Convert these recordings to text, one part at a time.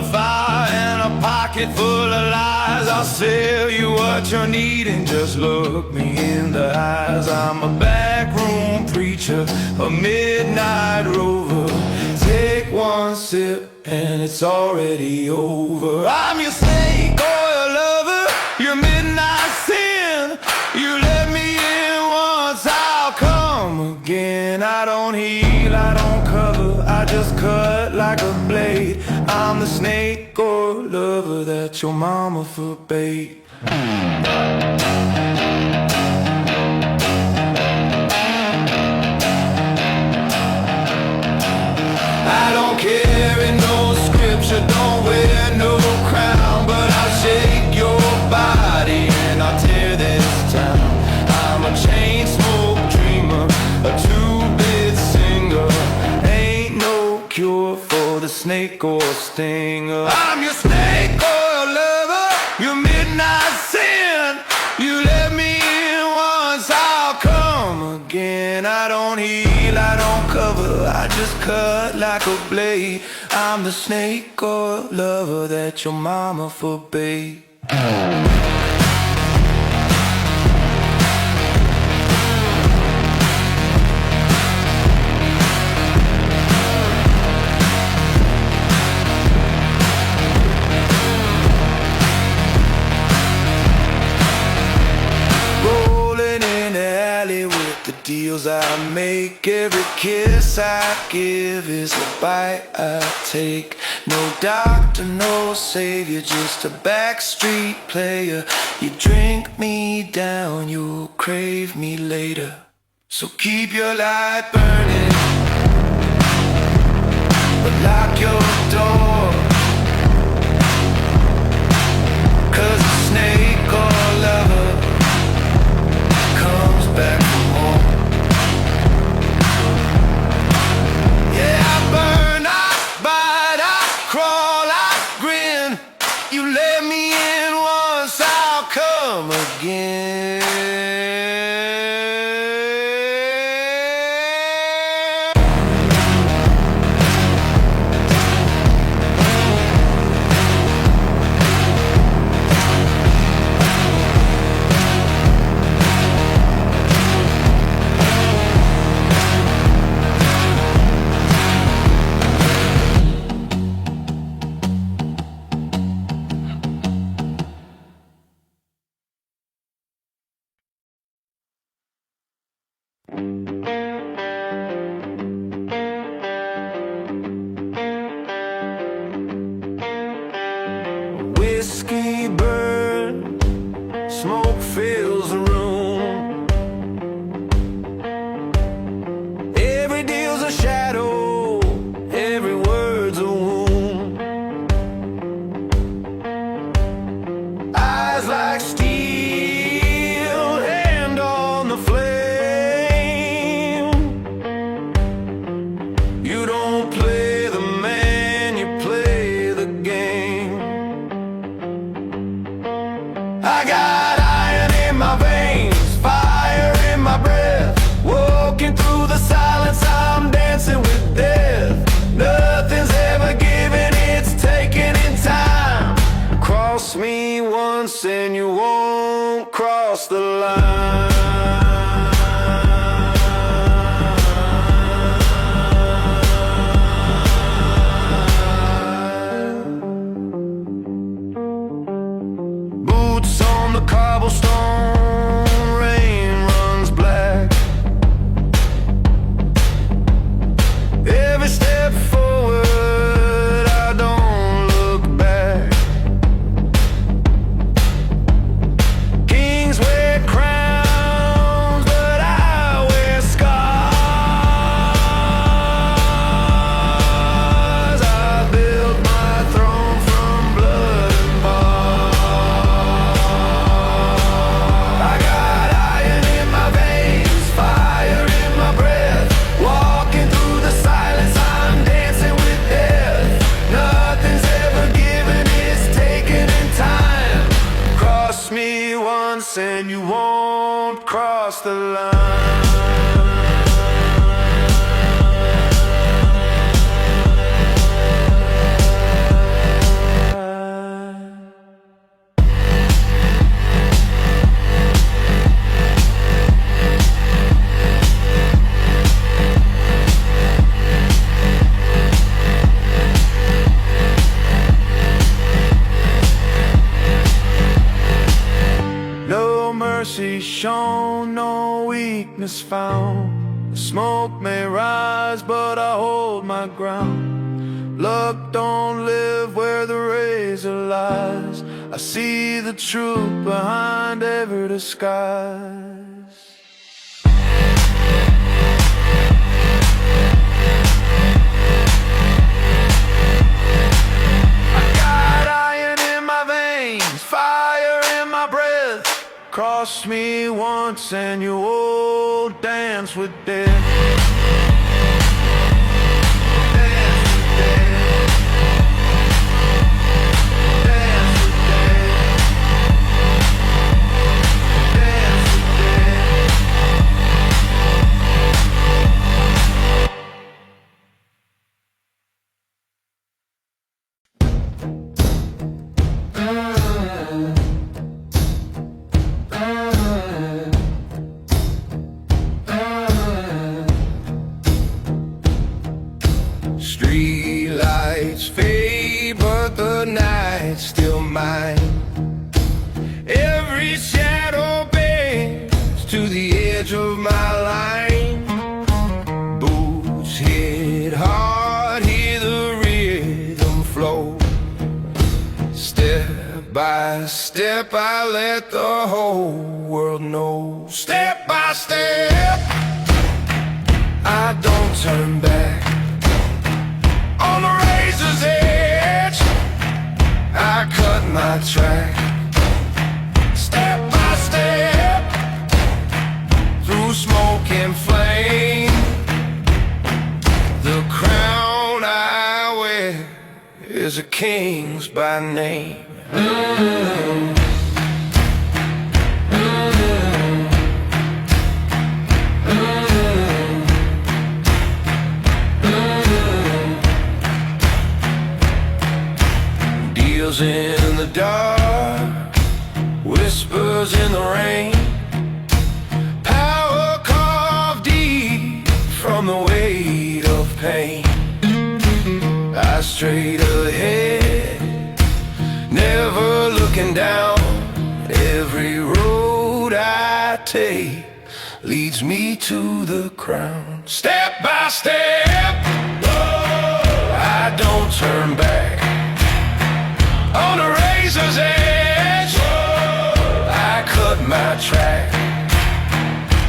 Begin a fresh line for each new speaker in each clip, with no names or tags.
of fire and a pocket full of lies. I'll sell you what you're needing, just look me in the eyes. I'm a backroom preacher, a midnight rover. Take one sip and it's already over. I'm your snake oil lover, your midnight sin. You let me in once, I'll come again. I don't heal, I don't cover, I just cut like a blade. I'm the snake oil lover that your mama forbade. I don't carry no scripture, don't wear no crown, but I'll shake your body and I'll tear this town. I'm a chain smoke dreamer, a two-bit singer. Ain't no cure for the snake oil stinger. I'm your snake oil lover, your midnight sin. You let me in once, I'll come again. I don't heal, I don't cover, I just cut like a blade. I'm the snake oil lover that your mama forbade. Deals I make, every kiss I give is a bite I take. No doctor, no savior, just a backstreet player. You drink me down, you'll crave me later. So keep your light burning, but lock your door, 'cause a snake oil lover comes back for more. Yeah, I burn, I bite, I crawl, I grin. You let me in once, I'll come again. Whiskey burn, smoke fills the room. Every deal's a shadow, every word's a wound. Eyes like steel, hand on the flame. You don't play the man, you play the game. I got iron in my veins, fire in my breath. Walking through the silence, I'm dancing with death. Nothing's ever given, it's taken in time. Cross me once and you won't cross the line. Boots on the cobblestone, rain runs black. Every step forward, I don't look back. Kings wear crowns, but I wear scars. I built my throne from blood and bone. I got iron in my veins, fire in my breath. Walking through the silence, I'm dancing with death. Nothing's ever given, it's taken in time. Cross me once and you won't cross the line. weakness found. The smoke may rise, but I hold my ground. Luck don't live where the razor lies. I see the truth behind every disguise. Cross me once and you will dance with death. Dance with death. Dance with death. Dance with Street lights fade, but the night's still mine. Every shadow bends to the edge of my line. Boots hit hard, hear the rhythm flow. Step by step, I let the whole world know. Step by step, I don't turn back. On the razor's edge, I cut my track. Step by step, through smoke and flame. The crown I wear is a king's by name. In the dark, whispers in the rain. Power carved deep from the weight of pain. I straight ahead, never looking down. Every road I take leads me to the crown. Step by step, I don't turn back. On the razor's edge, I cut my track.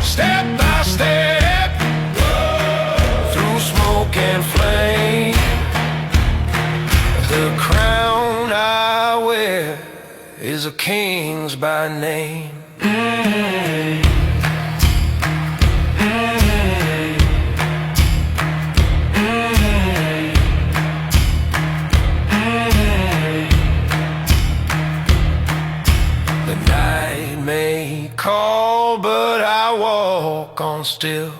Step by step, through smoke and flame. The crown I wear is a king's by name. Call, but I walk on still.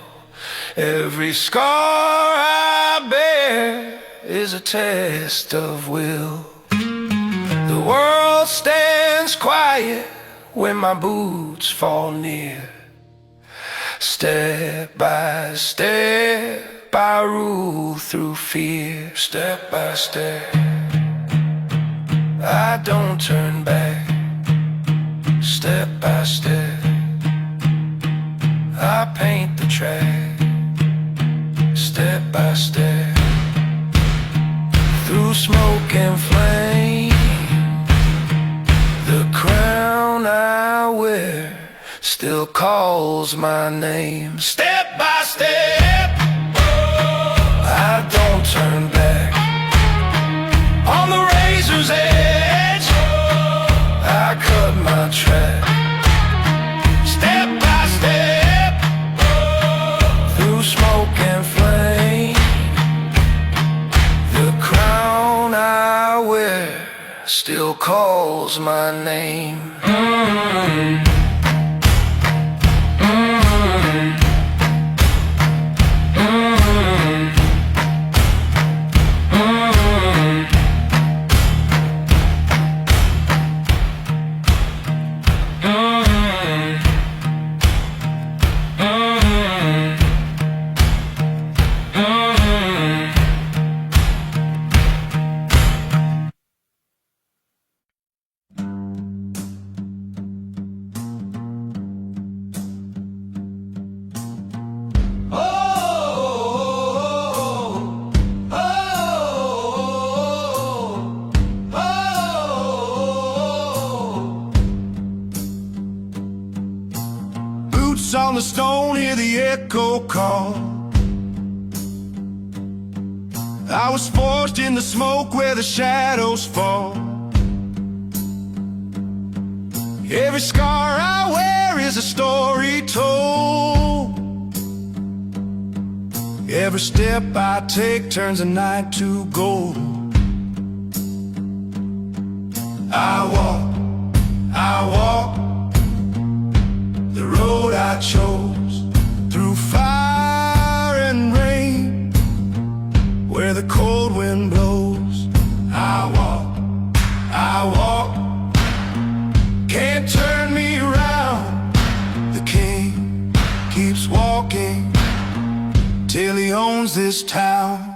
Every scar I bear is a test of will. The world stands quiet when my boots fall near. Step by step, I rule through fear. Step by step, I don't turn back. Step by step, I paint the track. Step by step, through smoke and flame. The crown I wear still calls my name. Step by step, I don't turn back. On the razor's edge, I cut my track. Step by step, through smoke and flame. The crown I wear still calls my name. the stone, hear the echo call. I was forged in the smoke where the shadows fall. Every scar I wear is a story told. Every step I take turns the night to gold. I walk the road I chose, through fire and rain, where the cold wind blows. I walk, can't turn me around. The king keeps walking till he owns this town.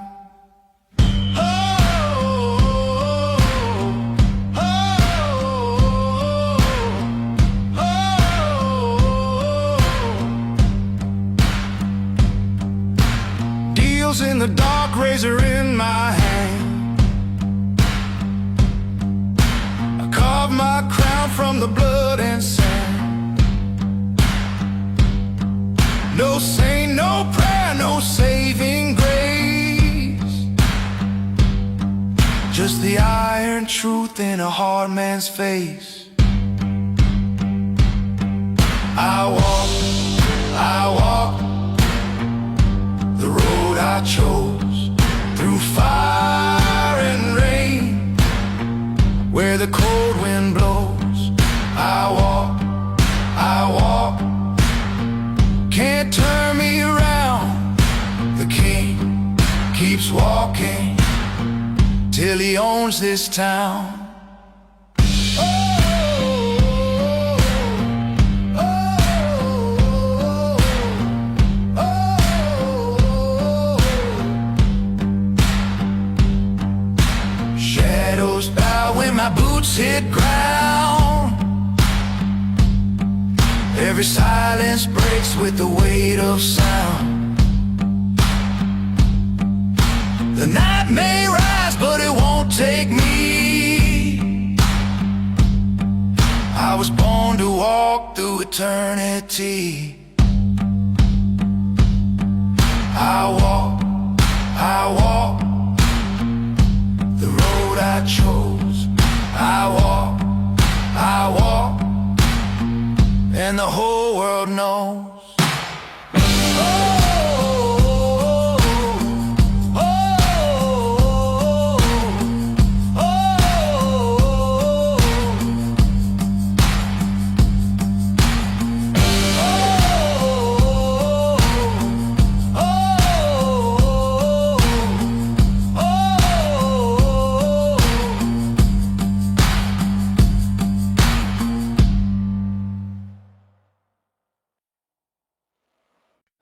In the dark, razor in my hand, I carve my crown from the blood and sand. No saint, no prayer, no saving grace, just the iron truth in a hard man's face. I walk the road I chose, through fire and rain, where the cold wind blows. I walk, can't turn me around. The king keeps walking till he owns this town. My boots hit ground, every silence breaks with the weight of sound. The night may rise, but it won't take me. I was born to walk through eternity. I walk the road I chose. I walk, and the whole world knows.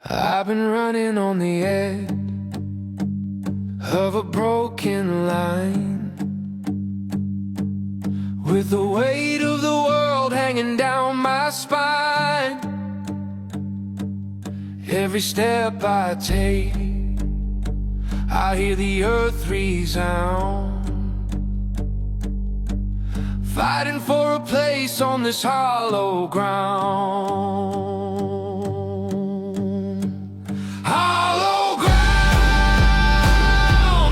I've been running on the edge of a broken line, with the weight of the world hanging down my spine. Every step I take, I hear the earth resound, fighting for a place on this hollow ground. Hollow ground,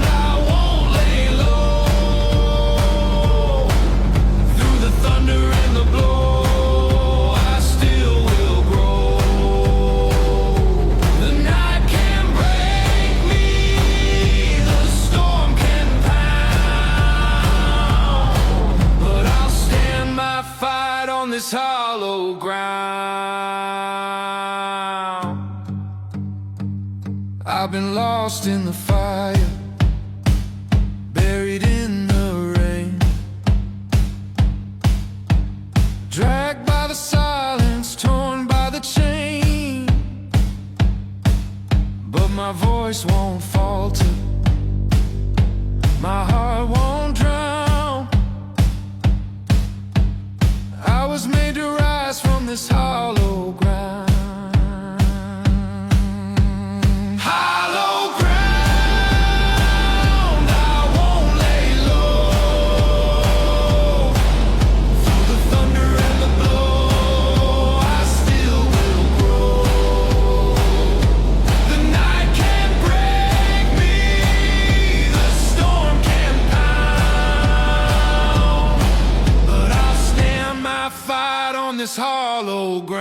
I won't lay low. Through the thunder and the blow, I still will grow. The night can break me, the storm can pound, but I'll stand my fight on this hollow ground. I've been lost in the fire, buried in the rain, dragged by the silence, torn by the chain. But my voice won't falter, my heart won't drown. I was made to rise from this hollow ground. Hollow ground, I won't lay low. Through the thunder and the blow, I still will grow. hollow ground.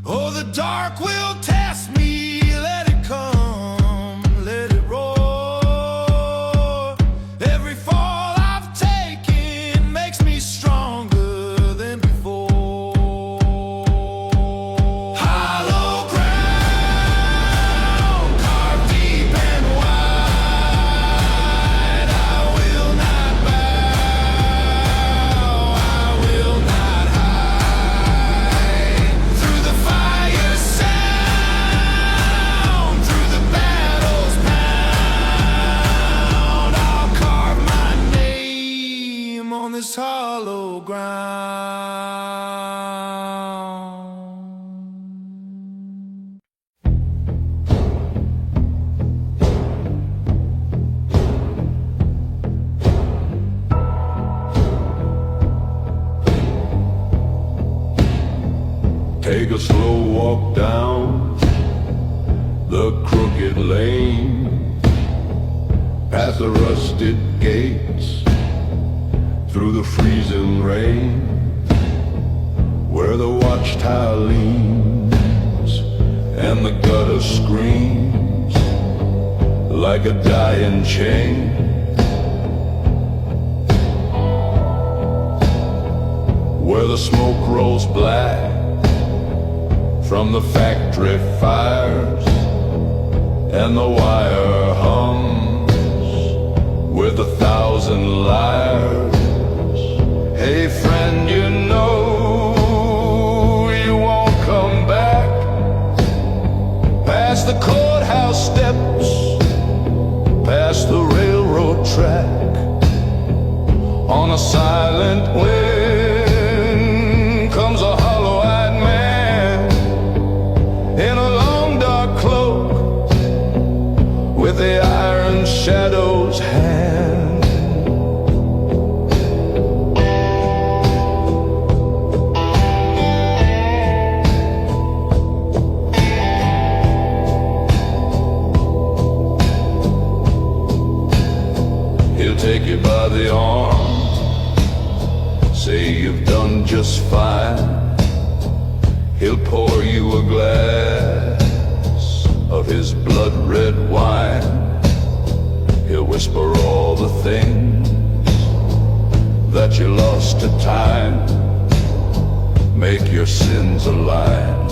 Oh, the dark will test me, let it come, let it roar. Every fall I've taken makes me stronger than before. Hollow ground, carved deep and wide. I will not bow, I will not hide. Through the fire sound, through the battle's pound, I'll carve my name on this hollow ground. Take a slow walk down the crooked lane, past the rusted gates, through the freezing rain, where the watchtower leans and the gutter screams like a dying chain. Where the smoke rolls black from the factory fires, and the wire hums with 1,000 liars. Hey friend, you know you won't come back past the courthouse steps, past the railroad track, on a silent wind comes a hollow-eyed man in a long dark cloak with the iron shadow's hand. He'll take you by the arm, say you've done just fine. He'll pour you a glass of his blood-red wine. He'll whisper all the things that you lost to time, make your sins align.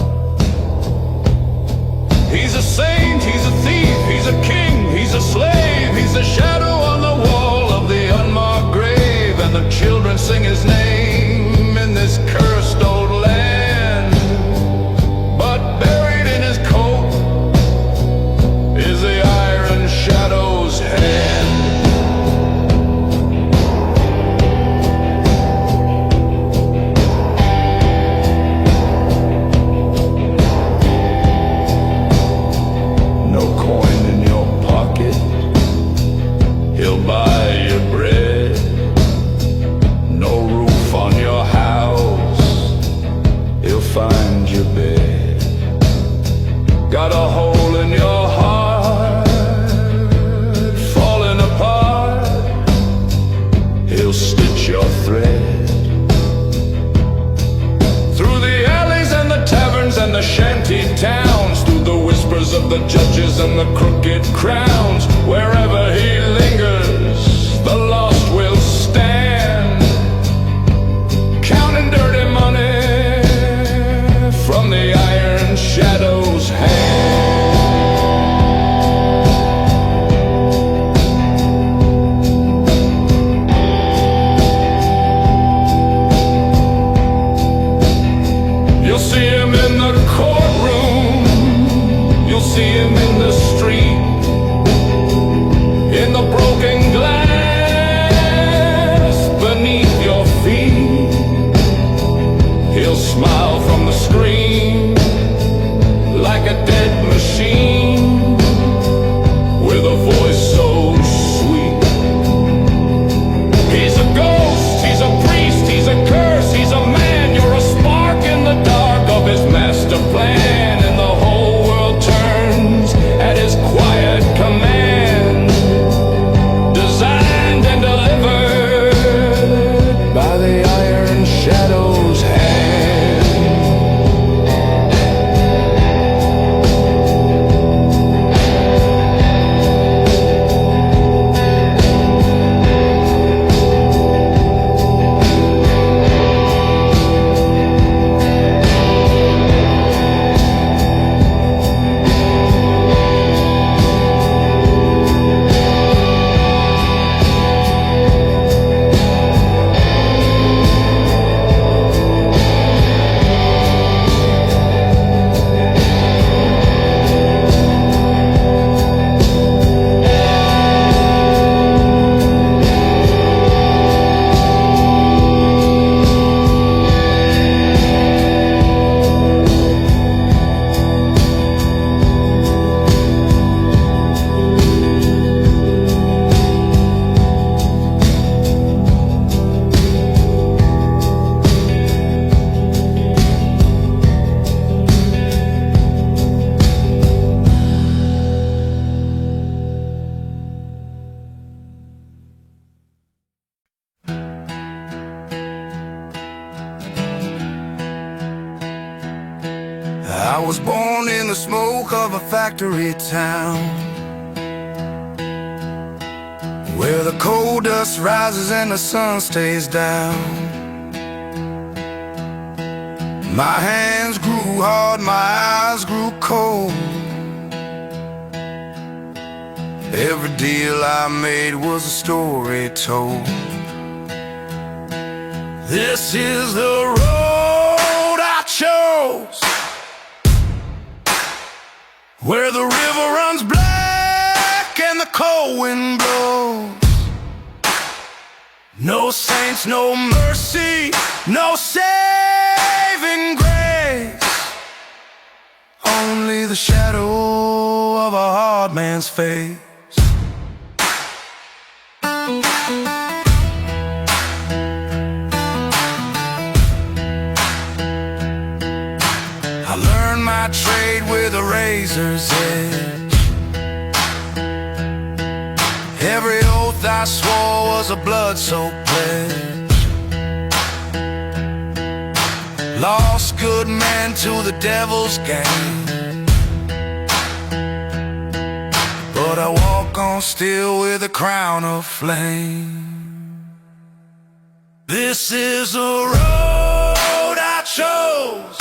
He's a saint, he's a thief, he's a king, he's a slave, he's a shadow on the wall of the unmarked grave, and the children sing his name in this cursed old land. But buried in his coat is the iron shadow's hand. No coin in your pocket, he'll buy your bread. No roof on your house, he'll find your bed. Got a hole in your heart, falling apart, he'll stitch your thread. Through the alleys and the taverns and the shanty towns, through the whispers of the judges and the crooked crowns, wherever he lingers, the lost will stand, counting dirty money from the iron shadow's hand. You'll see him in the courtroom, you'll see him in the street, in the broken glass beneath your feet. He'll smile from the screen like a dead machine, with a voice so sweet. He's a ghost, he's a priest, he's a curse, he's a man. You're a spark in the dark of his master plan, and the whole world turns at his quiet command. Designed and delivered born in the smoke of a factory town, where the coal dust rises and the sun stays down. My hands grew hard, my eyes grew cold. Every deal I made was a story told. This is the road I chose, where the river runs black and the cold wind blows. No saints, no mercy, no saving grace, only the shadow of a hard man's face. I learned my trade with a razor's edge. Every oath I swore was a blood-soaked pledge. Lost good men to the devil's game, but I walk on still with a crown of flame. This is a road I chose,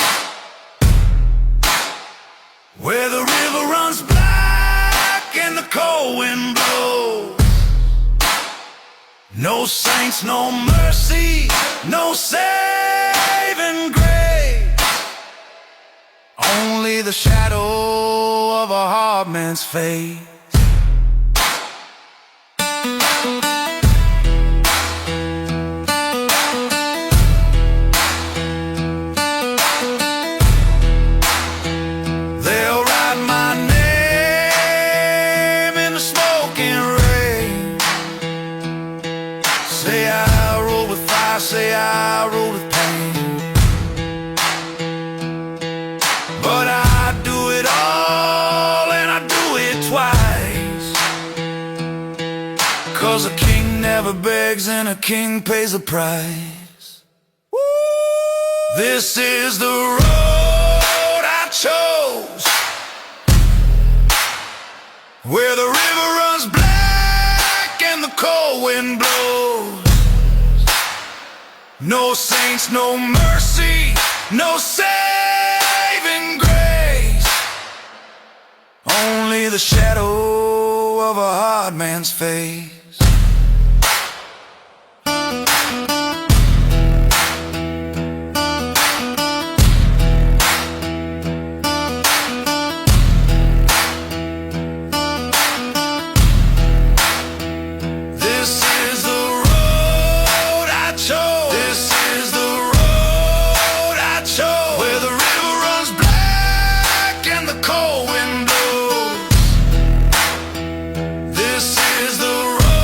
where the river runs black and the cold wind blows. No saints, no mercy, no saving grace, only the shadow of a hard man's face. They'll write my name in the smoking rain, say I rode with fire, say I rode with pain. But I do it all and I do it twice, 'cause a king never begs and a king pays the price. Woo! This is the road I chose, where the river runs black and the cold wind blows. No saints, no mercy, no saving grace, only the shadow of a hard man's face. This is the road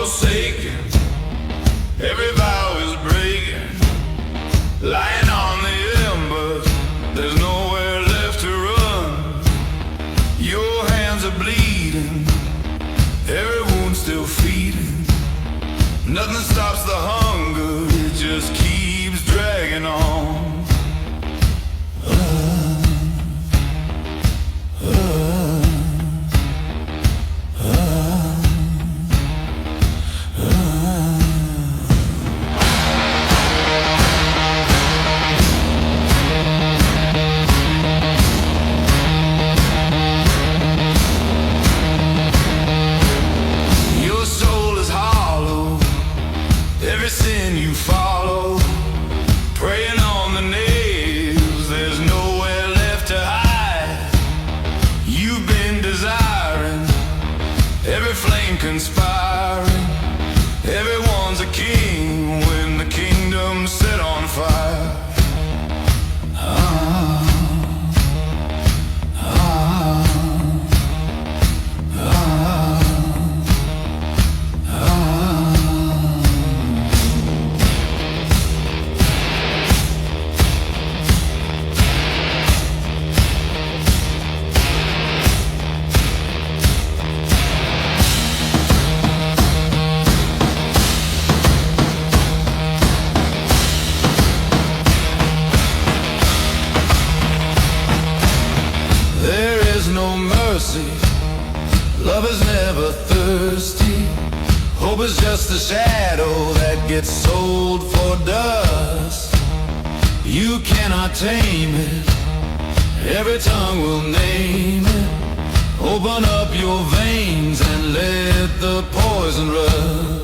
forsaken, every vow is breaking. Lying on the embers, there's nowhere left to run. Your hands are bleeding, every wound still feeding. Nothing stops the hunger, it just keeps dragging on. Conspiring, everyone's a king when the kingdom's set on fire. Love is never thirsty. Hope is just a shadow that gets sold for dust. You cannot tame it, every tongue will name it. Open up your veins and let the poison rust.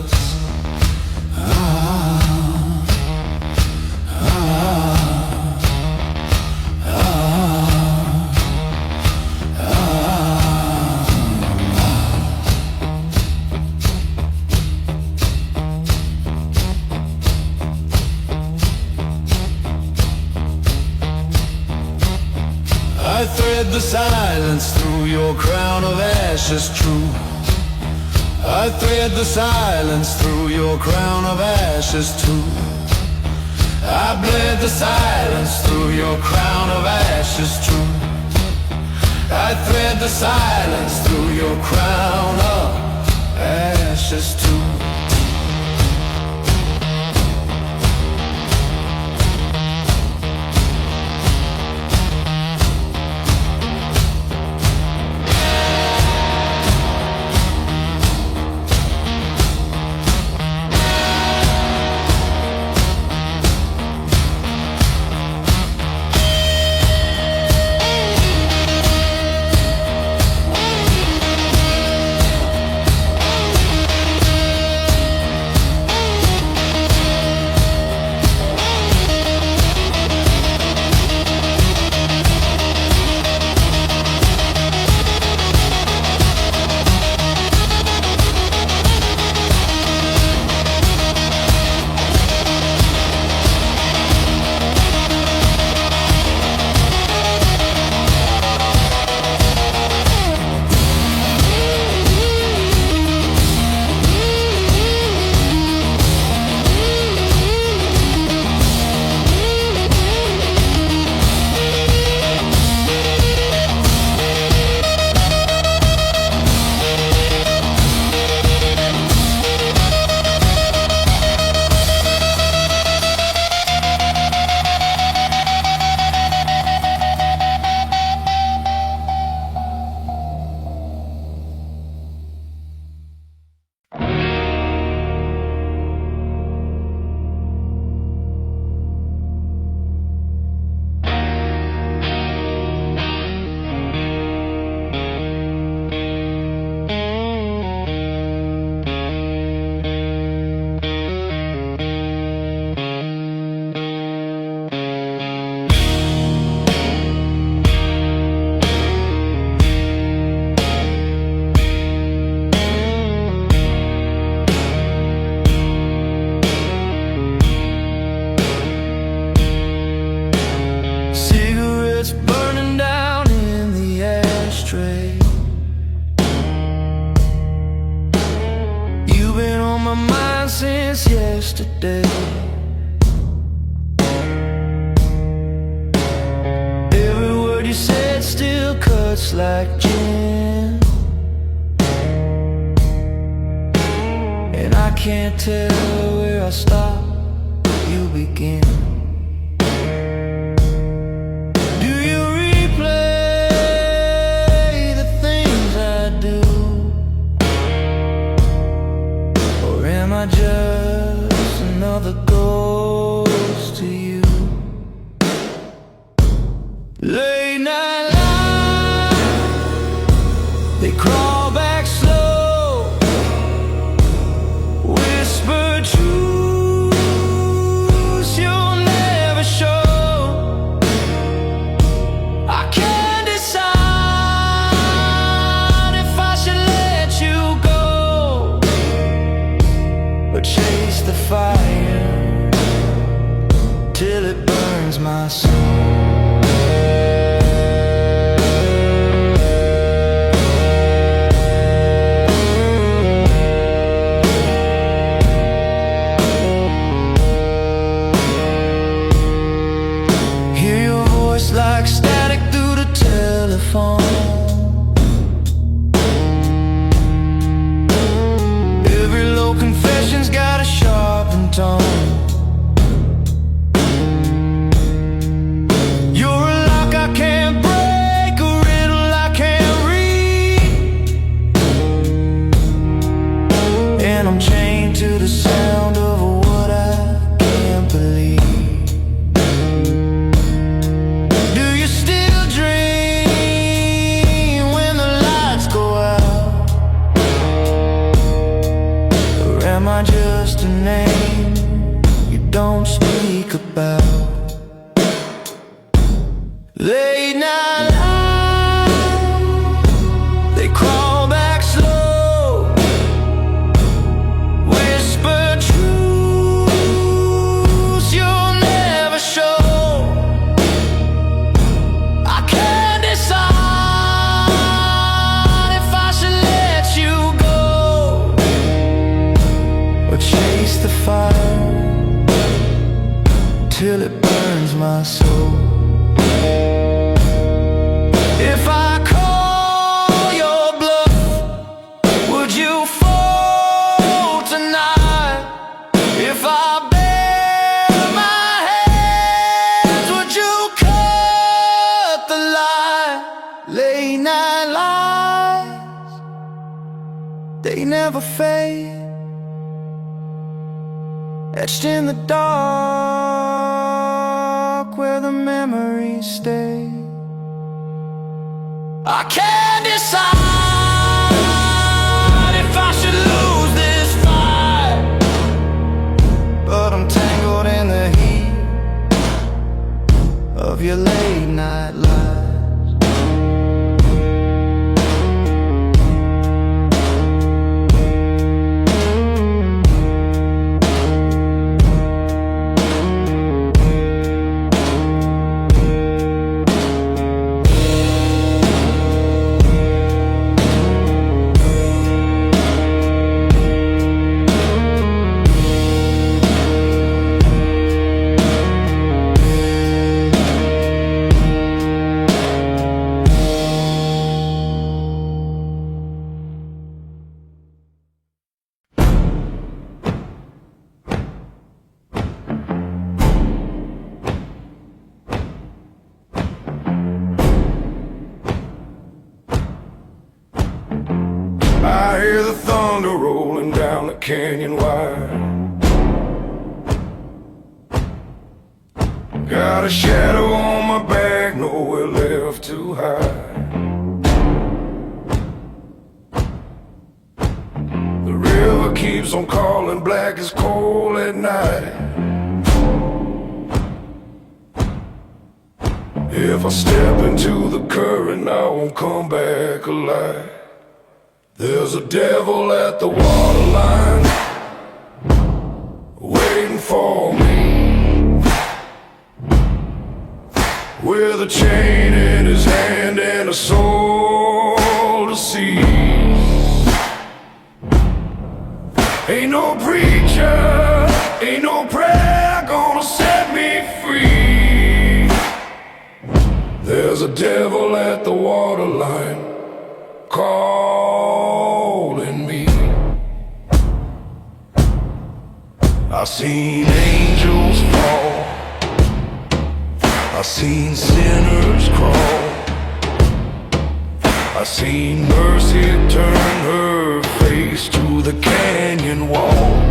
I thread the silence through your crown of ashes true. I thread the silence through your crown of ashes too. I bled the silence through your crown of ashes true. I thread the silence through your crown of ashes too. You've been on as yesterday. Every word you said still cuts like gin, and I can't tell where I stop, you begin. Just another ghost to you. Late night light, they crawl back slow, whisper truths you'll never show. I can't decide if I should let you go or chase the fire till it burns my soul. Hear your voice like static through the telephone. Every low confession's got a sharpened tone. You're a lock I can't break, a riddle I can't read, and I'm chained to the sound of what I can't believe. Do you still dream when the lights go out? Or am I just a name you don't speak about? Late night light, they crawl back slow, whisper truths you'll never show. I can't decide if I should let you go or chase the fire till it burns my soul. If I call your bluff, would you fold tonight? If I bare my hands, would you cut the line? Late night lies, they never fade, etched in the dark where the memories stay. I can't decide if I should lose this fight, but I'm tangled in the heat of your late night lies. I hear the thunder rolling down the canyon wire. Got a shadow on my back, nowhere left to hide. The river keeps on calling, black as coal at night. If I step into the current, I won't come back alive. There's a devil at the waterline, waiting for me, with a chain in his hand and a soul to seize. Ain't no preacher preacher, ain't no prayer gonna set me free. There's a devil at the waterline calling me. I've seen angels fall, I've seen sinners crawl, I've seen mercy turn her face to the canyon wall.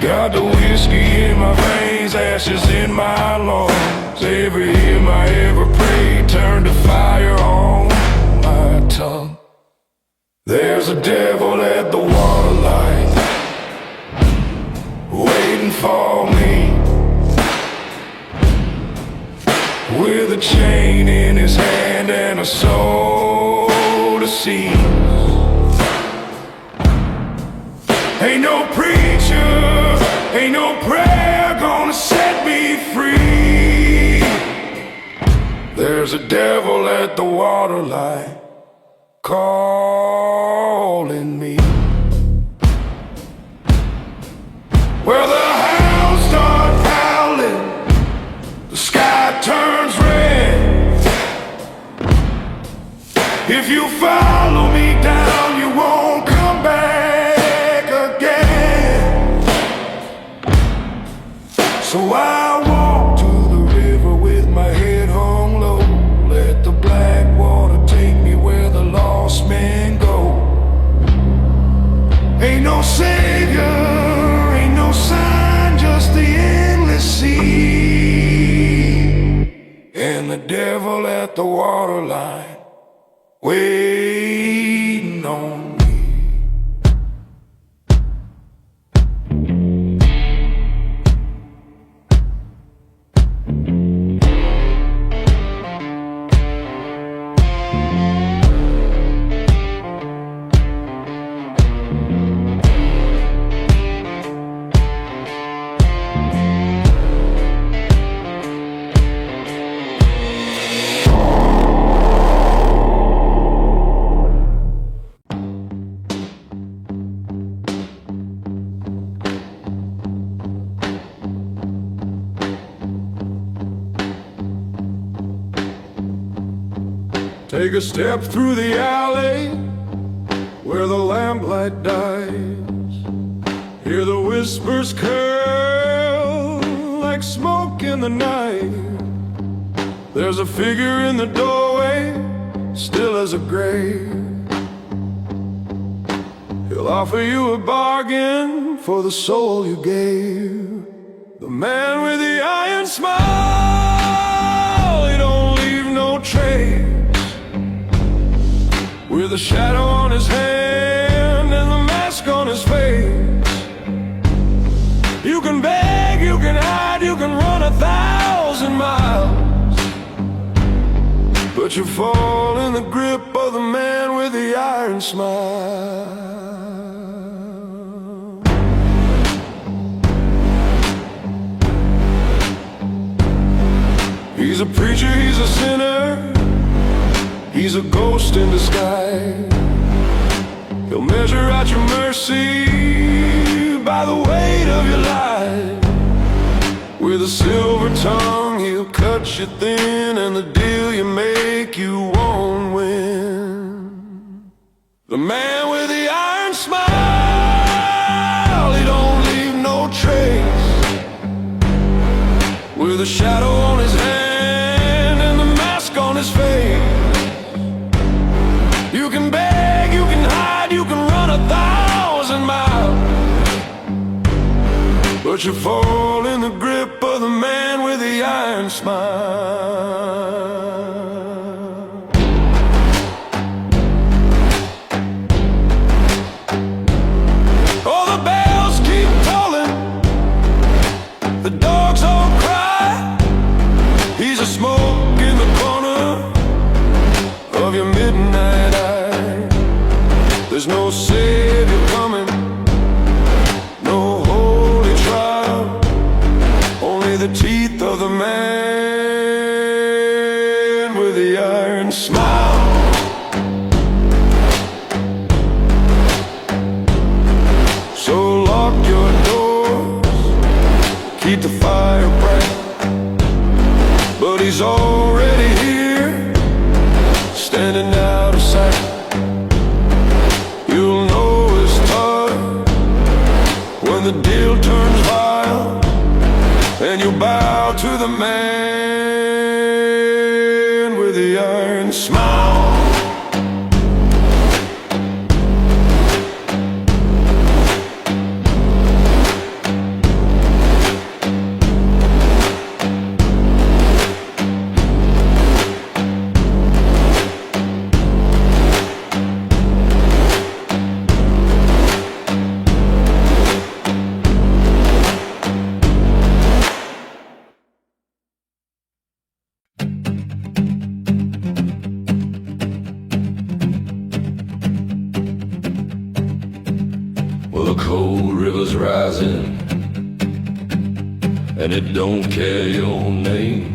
Got the whiskey in my veins, ashes in my lungs. Every hymn I ever prayed turned to fire on my tongue. There's a devil at the waterline waiting for me, with a chain in his hand and a soul to seize. Ain't no preacher, ain't no prayer gonna set me free. There's a devil at the waterline calling me. Well, the hounds start howling, the sky turns red. If you follow me down, you won't come back again. So I walk to the river with my head hung low. Let the black water take me where the lost men go. Ain't no savior, ain't no sign, just the endless sea. And the devil at the waterline waiting on me. Take a step through the alley where the lamplight dies. Hear the whispers curl like smoke in the night. There's a figure in the doorway, still as a grave. He'll offer you a bargain for the soul you gave. The man with the iron smile, he don't leave no trace. With a shadow on his hand and the mask on his face. You can beg, you can hide, you can run 1,000 miles, but you fall in the grip of the man with the iron smile. He's a preacher, he's a sinner, he's a ghost in disguise. He'll measure out your mercy by the weight of your life. With a silver tongue he'll cut you thin, and the deal you make you won't win. The man with the iron smile, he don't leave no trace. With a shadow on his hand and the mask on his face. You can beg, you can hide, you can run 1,000 miles, but you fall in the grip of the man with the iron smile. Oh, the bells keep tolling, the dogs all cry. He's a smoke in the corner of your midnight eye. There's no savior coming, no holy trial, only the teeth of the man with the iron smile. he's already here, standing out of sight. You'll know it's tough when the deal turns vile, and you'll bow to the man with the iron smile. Well, the cold river's rising, and it don't care your name.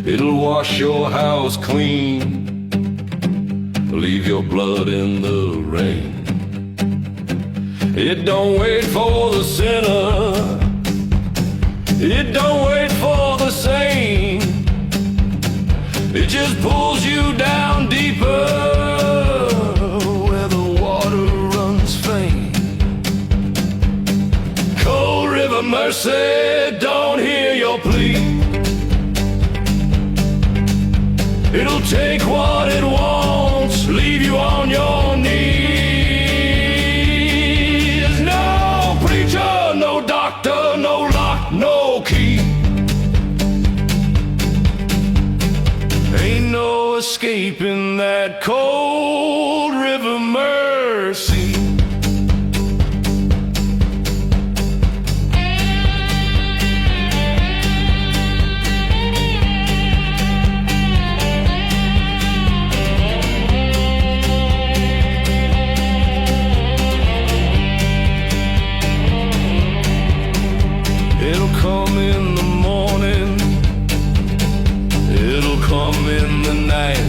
It'll wash your house clean, leave your blood in the rain. It don't wait for the sinner, it don't wait for the saint. It just pulls you down deeper where the water runs faint. Cold River Mercy, don't hear your plea. It'll take what it wants, leave you on your knees. No preacher, no doctor, no lock, no key. Ain't no escaping that cold river mercy. It'll come in the morning, it'll come in the night.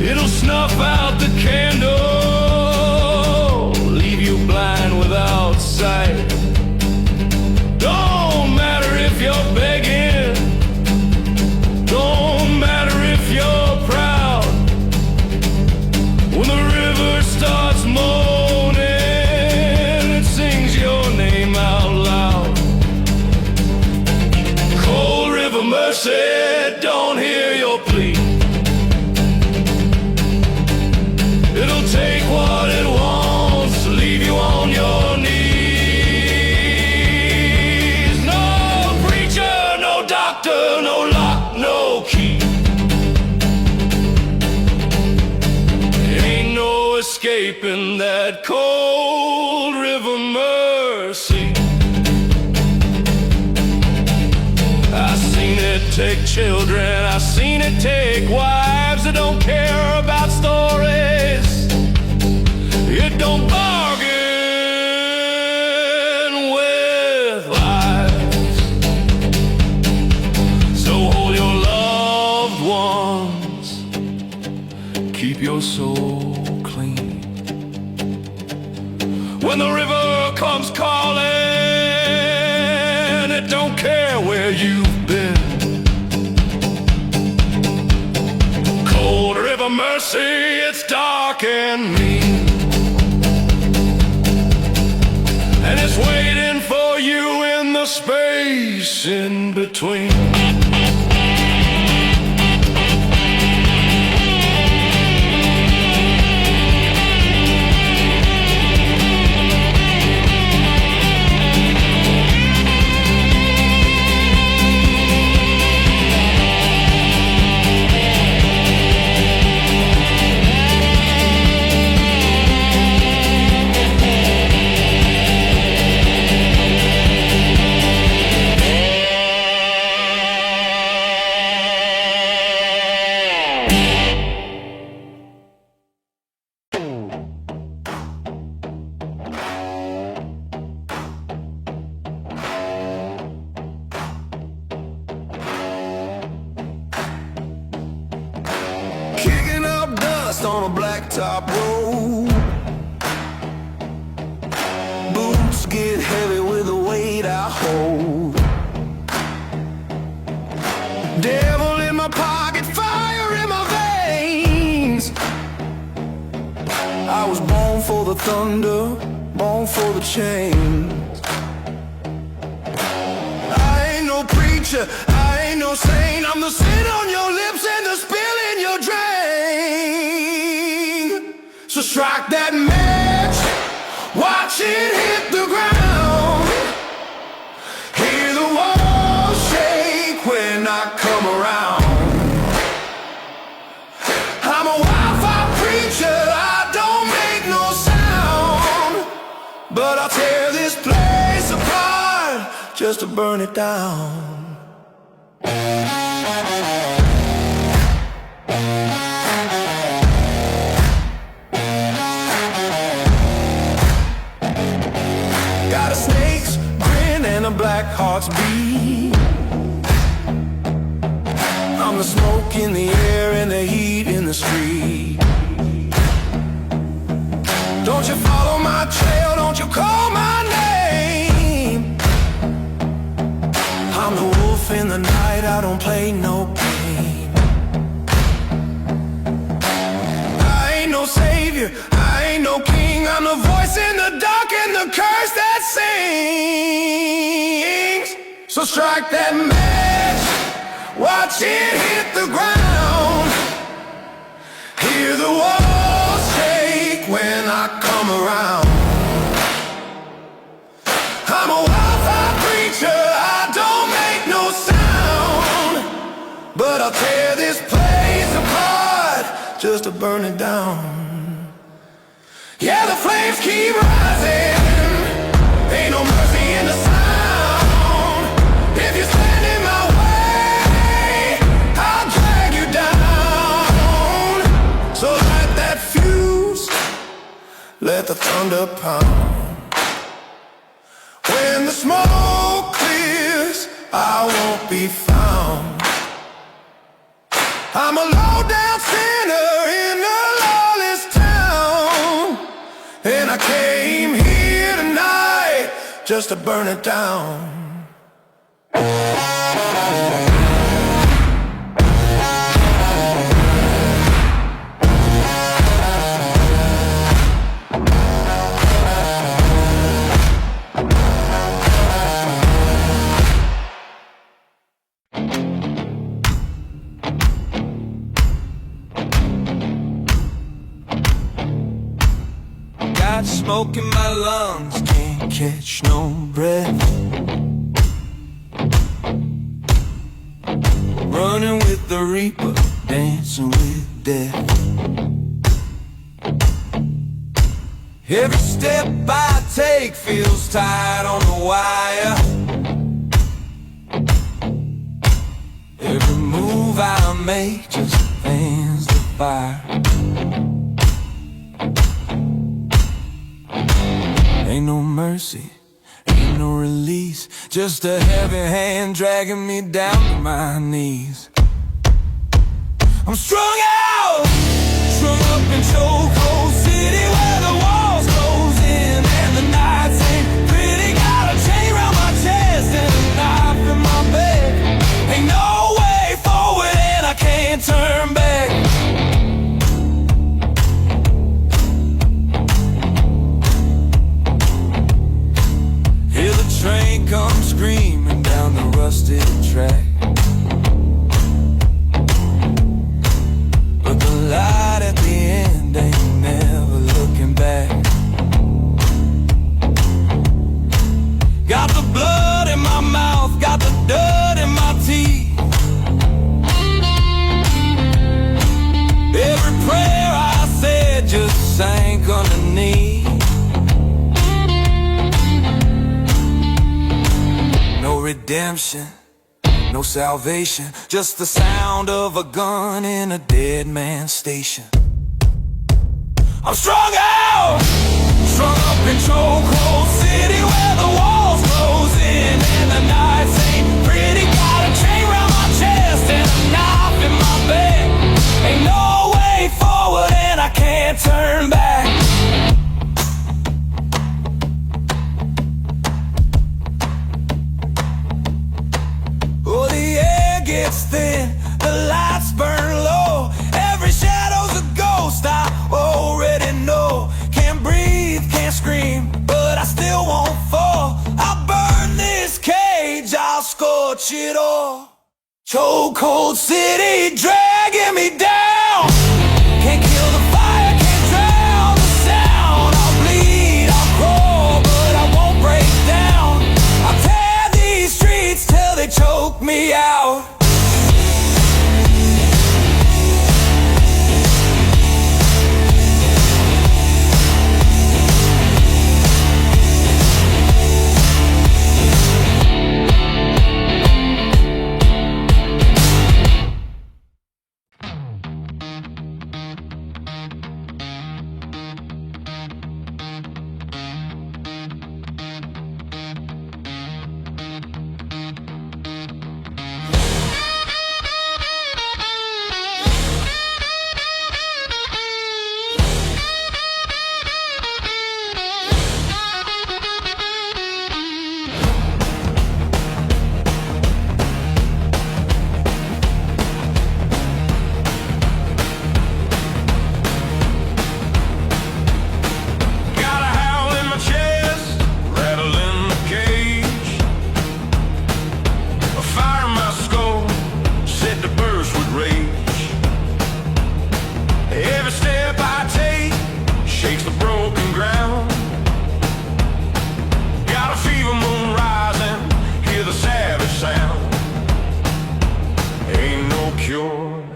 It'll snuff out the candle, leave you blind without sight. Don't matter if you're begging, don't matter if you're proud. When the river starts moaning, it sings your name out loud. Cold River Mercy, don't hear your plea. It'll take what it wants, leave you on your knees. No preacher, no doctor, no lock, no key. Ain't no escaping that cold river mercy. I seen it take children, I seen it take wives that don't care about stories. It don't bargain with lives. So hold your loved ones, keep your soul clean. When the river comes calling, it don't care where you've been. Cold River Mercy, it's dark and mean, and it's waiting for you in the space in between. On a blacktop road, boots get heavy with the weight I hold. my pocket, fire in my veins. I was born for the thunder, born for the chains. I ain't no preacher, I ain't no saint. I'm the sin on your lips and the spill in your drain. So strike that match, watch it hit the ground. Hear the walls shake when I come around. I'm a wildfire preacher, I don't make no sound, but I'll tear this place apart just to burn it down. Got a snake's grin and a black heart's beat. I'm the smoke in the air and the heat in the street. Don't you follow my trail, don't you call my name. I'm the wolf in the night, I don't play no game. I ain't no savior, I ain't no king. I'm the voice in the dark and the curse that sings. So strike that match, watch it hit the ground. Hear the walls shake when I come around. I'm a wildfire preacher, I don't make no sound, but I'll tear this place apart just to burn it down. Yeah, the flames keep rising, ain't no mercy in the sound. If you stand in my way, I'll drag you down. So light that fuse, let the thunder pound. When the smoke clears, I won't be found. I'm a low-down sinner in a lawless town, and I came here tonight just to burn it down. Got smoke in my lungs, can't catch no breath. Running with the reaper, dancing with death. Every step I take feels tight on the wire. Every move I make just fans the fire. Ain't no mercy, ain't no release, just a heavy hand dragging me down to my knees. I'm strung out, strung up in chokehold city where the walls close in and the nights ain't pretty. Got a chain around my chest and a knife in my bed. Ain't no way forward and I can't turn back. Train comes screaming down the rusted track, but the light at the end ain't never looking back. Got the blood in my mouth, got the dirt in my teeth. Every prayer I said just sank underneath. No redemption, no salvation, just the sound of a gun in a dead man's station. I'm strung out, strung up in chokehold city where the walls close in and the nights ain't pretty. Got a chain around my chest and a knife in my bed. Ain't no way forward and I can't turn back. Oh, the air gets thin, the light cold city dragging me down. Can't kill the fire, can't drown the sound. I'll bleed, I'll crawl, but I won't break down. I'll tear these streets till they choke me out.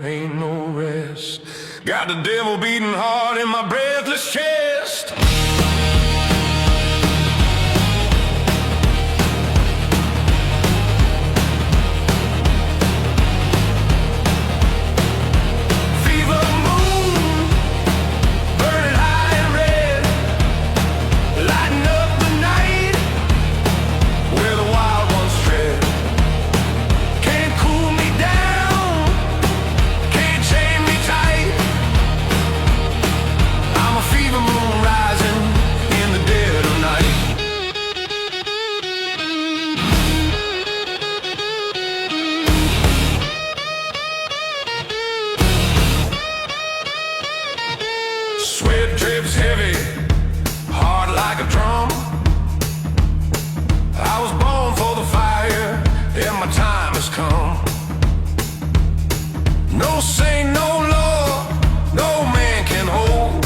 Ain't no rest. Got the devil beating hard in my breathless chest. Fever moon, burning high and red, lighting up the night where the wild ones tread. Can't cool me down, can't chain me tight. I'm a fever moon rising in the dead of night. Sweat drips heavy, hard like a drum. I was born for the fire, and my time has come. No saint, no law, no man can hold.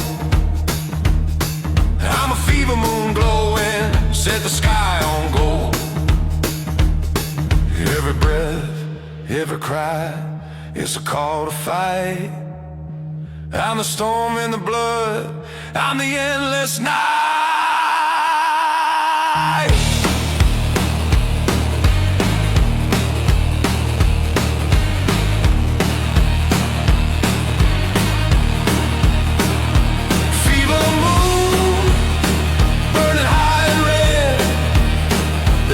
I'm a fever moon glowing, set the sky on gold. Every breath, every cry, it's a call to fight. I'm the storm in the blood, I'm the endless night. Fever moon, burning high and red,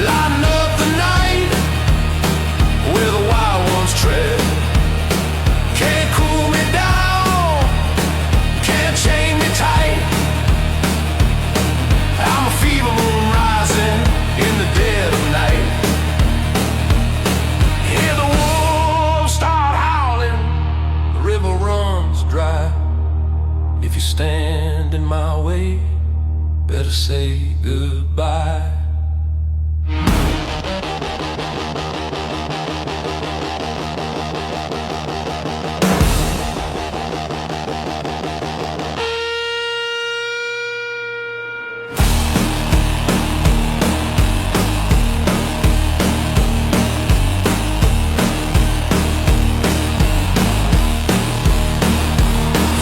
lighting up the night where the wild ones tread. Can't cool me down, can't chain me tight. I'm a fever moon rising in the dead of night. Hear the wolves start howling, the river runs dry. If you stand in my way, better say goodbye.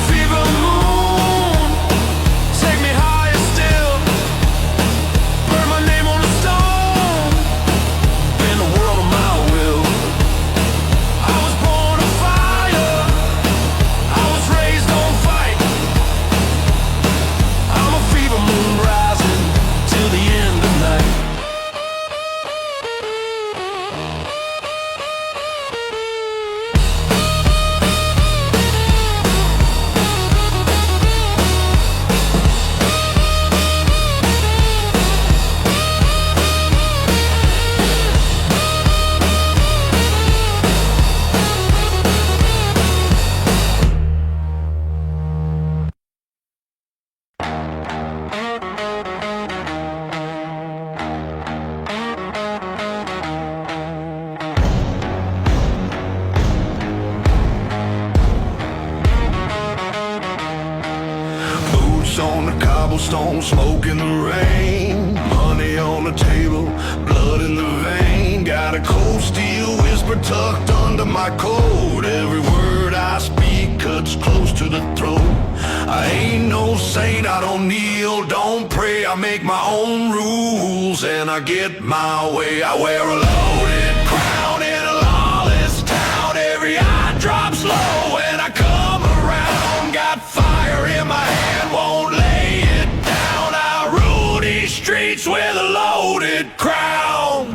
Fever moon, take me higher still. Burn my Steps on the cobblestone, smoke in the rain. Money on the table, blood in the vein. Got a cold steel whisper tucked under my coat. Every word I speak cuts close to the throat. I ain't no saint, I don't kneel, don't pray. I make my own rules and I get my way. I wear a loaded crown in a lawless town. Every eye drops low when I come around. Got fire in my hand, won't lay it down. I rule these streets with a loaded crown.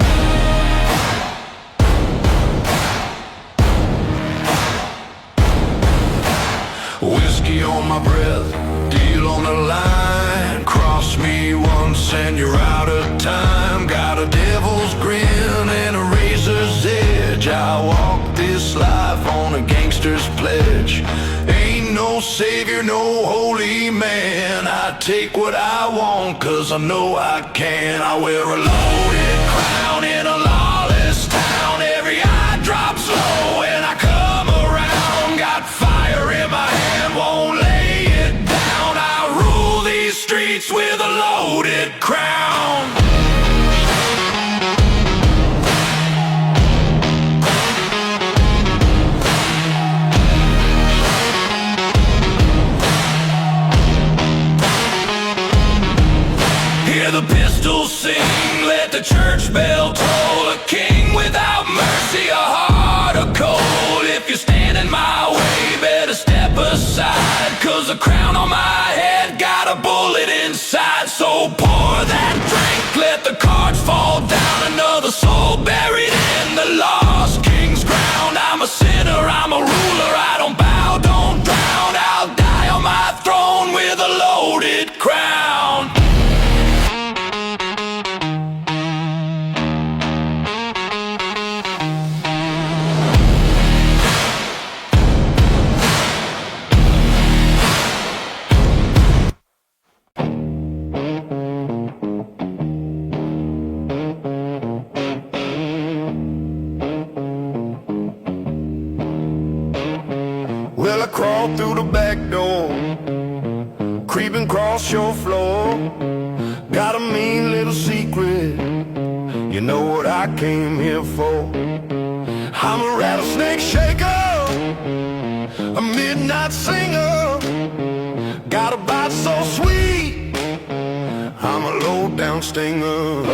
Whiskey on my breath, deal on the line. Cross me once and you're out of time. Got a devil's grin and a razor's edge. I walk this life on a gangster's pledge. Ain't no savior, no holy man. I take what I want cause I know I can. I wear a loaded crown in a lawless town. Every eye drops low when I come around. Got fire in my hand, won't lay it down. I rule these streets with a loaded crown. Hear the pistols sing, let the church bell toll. A king without mercy, a heart of cold. If you're standing my way, better step aside, cause the crown on my head got a bullet inside. So pour that drink, let the cards fall down. Another soul buried in the lost king's ground. I'm a sinner, I'm a ruler, I don't bow, don't drown. I'll die on my throne with a loaded crown. Well, I crawled through the back door, creeping across your floor. Got a mean little secret, you know what I came here for. I'm a rattlesnake shaker, a midnight singer. Got a bite so sweet, I'm a low-down stinger.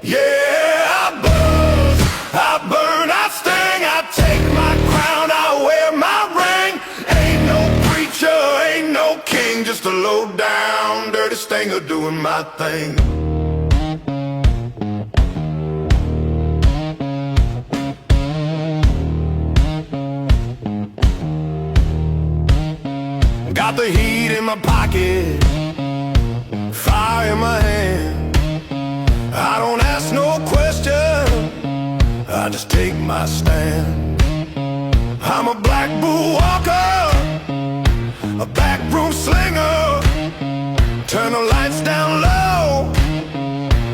Yeah, I buzz, I burn, I sting, I take my crown, I wear my ring. Ain't no preacher, ain't no king, just a low-down, dirty stinger doing my thing. Got the heat in my pocket, fire in my hand. I don't ask no question, I just take my stand. I'm a black bull walker, a backroom slinger. Turn the lights down low,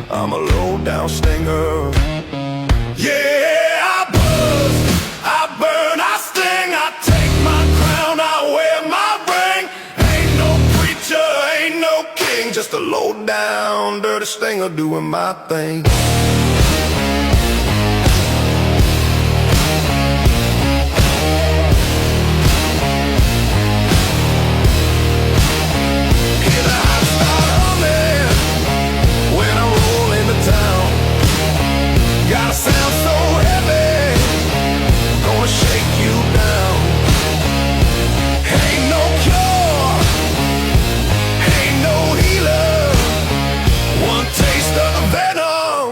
I'm a low-down stinger. Yeah, I buzz, I burn, I sting, I take my crown, I wear my ring. Ain't no preacher, ain't no king, just a low-down, dirty stinger doing my thing. Hear the hot start humming when I roll into town. Got a sound so heavy, gonna shake you down. Ain't no cure, ain't no healer. One taste of the venom,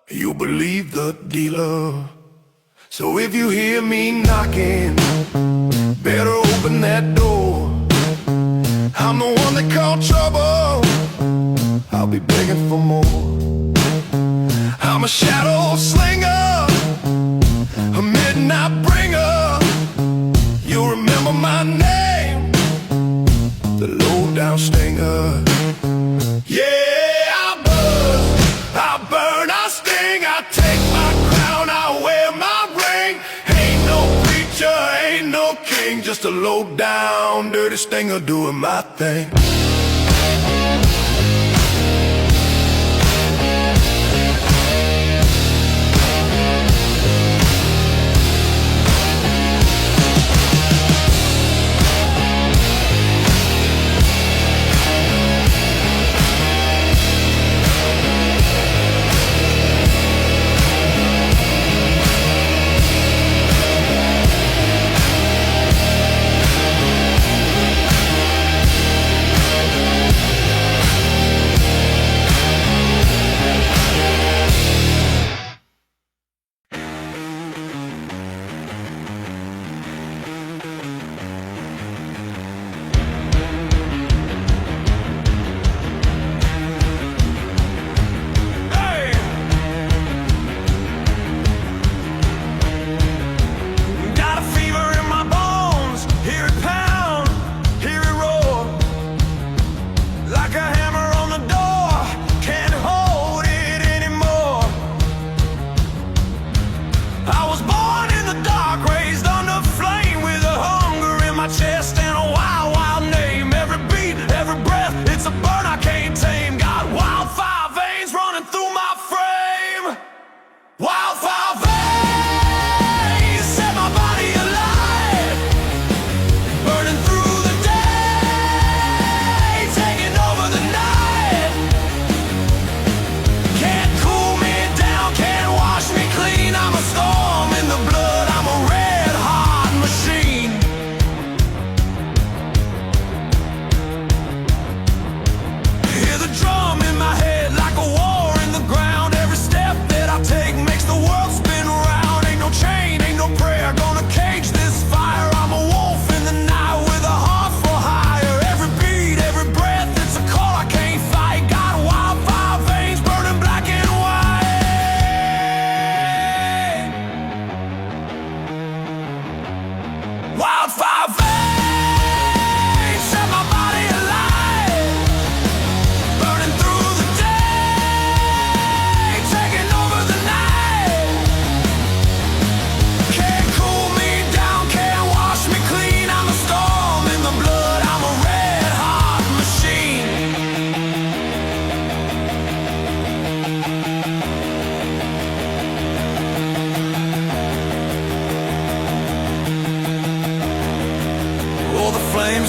you believe the dealer. So if you hear me knocking, better open that door. I'm the one they call trouble, I'll be begging for more. I'm a shadow slinger, a midnight bringer. You'll remember my name, the low-down stinger. Yeah, I buzz, I burn, I sting, I take my crown, I wear my ring. Ain't no preacher, ain't no king, just a low down, dirty stinger doing my thing.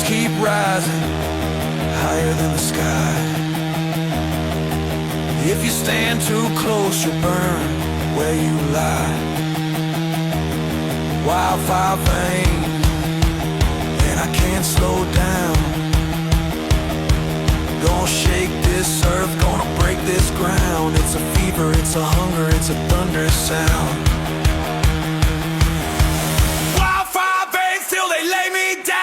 Keep rising higher than the sky. If you stand too close, you'll burn where you lie. Wildfire vein, and I can't slow down. Gonna shake this earth, gonna break this ground. It's a fever, it's a hunger, it's a thunderous sound. Wildfire veins till they lay me down.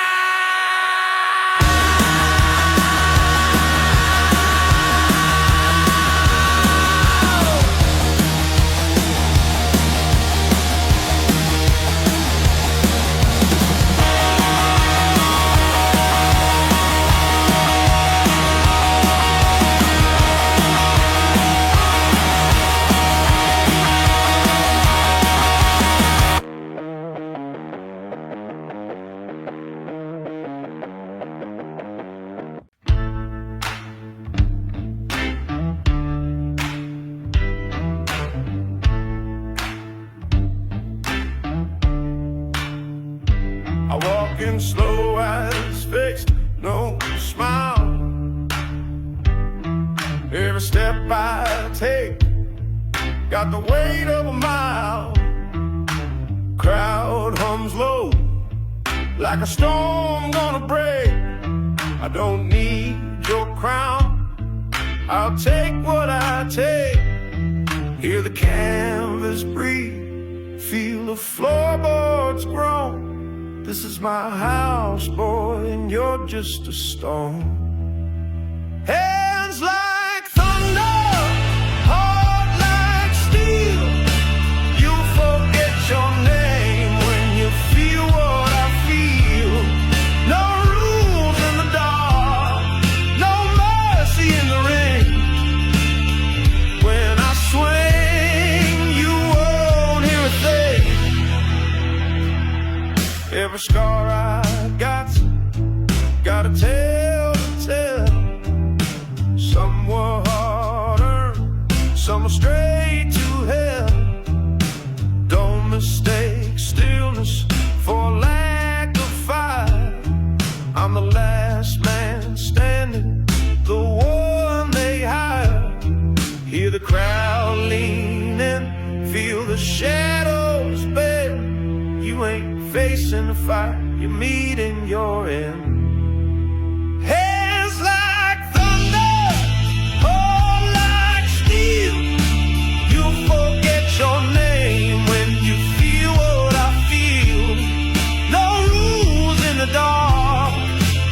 Walking slow, eyes fixed, no smile. Every step I take got the weight of a mile. Crowd hums low, like a storm gonna break. I don't need your crown, I'll take what I take. Hear the canvas breathe, feel the floorboards groan. This is my house, boy, and you're just a stone. Hands like thunder, heart like steel. You forget your name when you feel what I feel. No rules in the dark, no mercy in the rain. When I swing, you won't hear a thing. Every scar I got a tale to tell. Some were hard-earned, some were straight to hell. Don't mistake stillness for lack of fire. I'm the last man standing, the one they hire. Hear the crowd lean in, feel the shadows bend. You ain't facing the fight, you're meeting your end. Hands like thunder, hold like steel. You forget your name when you feel what I feel. No rules in the dark,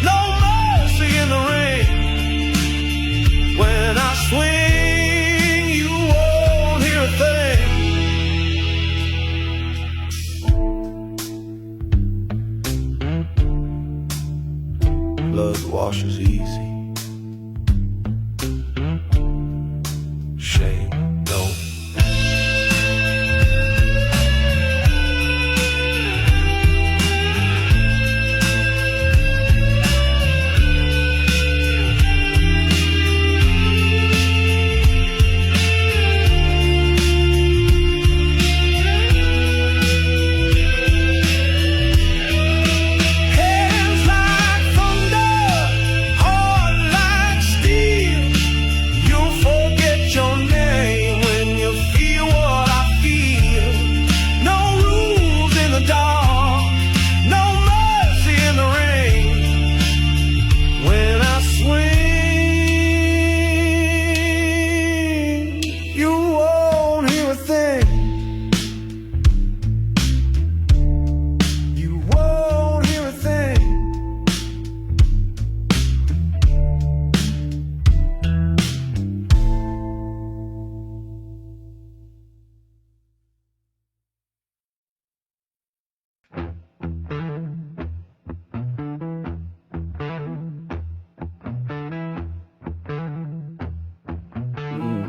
no mercy in the rain. When I swing, you won't hear a thing. Blood washes easy. Shame don't.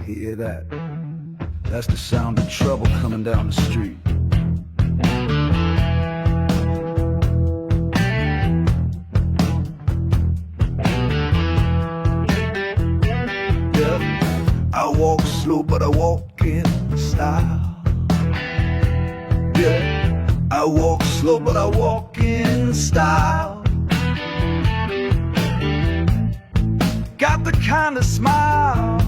Hear that? That's the sound of trouble coming down the street. Yeah, I walk slow, but I walk in style. Yeah, I walk slow, but I walk in style. Got the kind of smile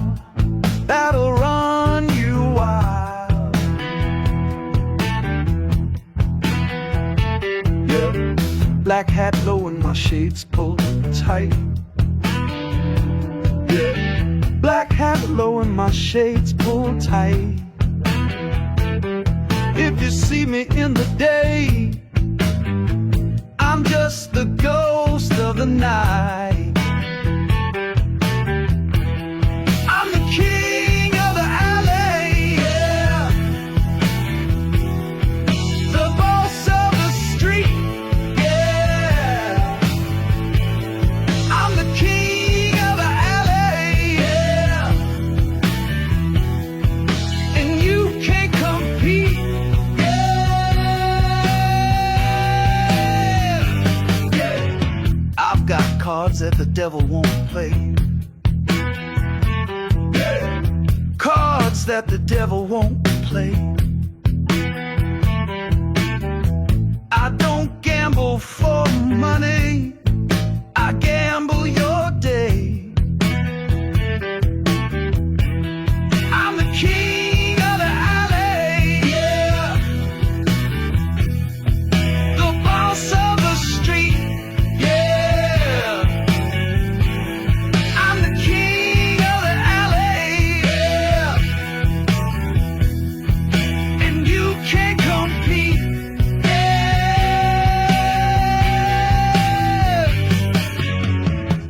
that'll run you wild. Yeah, black hat low and my shades pulled tight. Yeah, black hat low and my shades pulled tight. If you see me in the day, I'm just the ghost of the night. Cards that the devil won't play. Cards that the devil won't play. I don't gamble for money, I gamble your day. I'm the king of the alley, yeah. The boss of the street.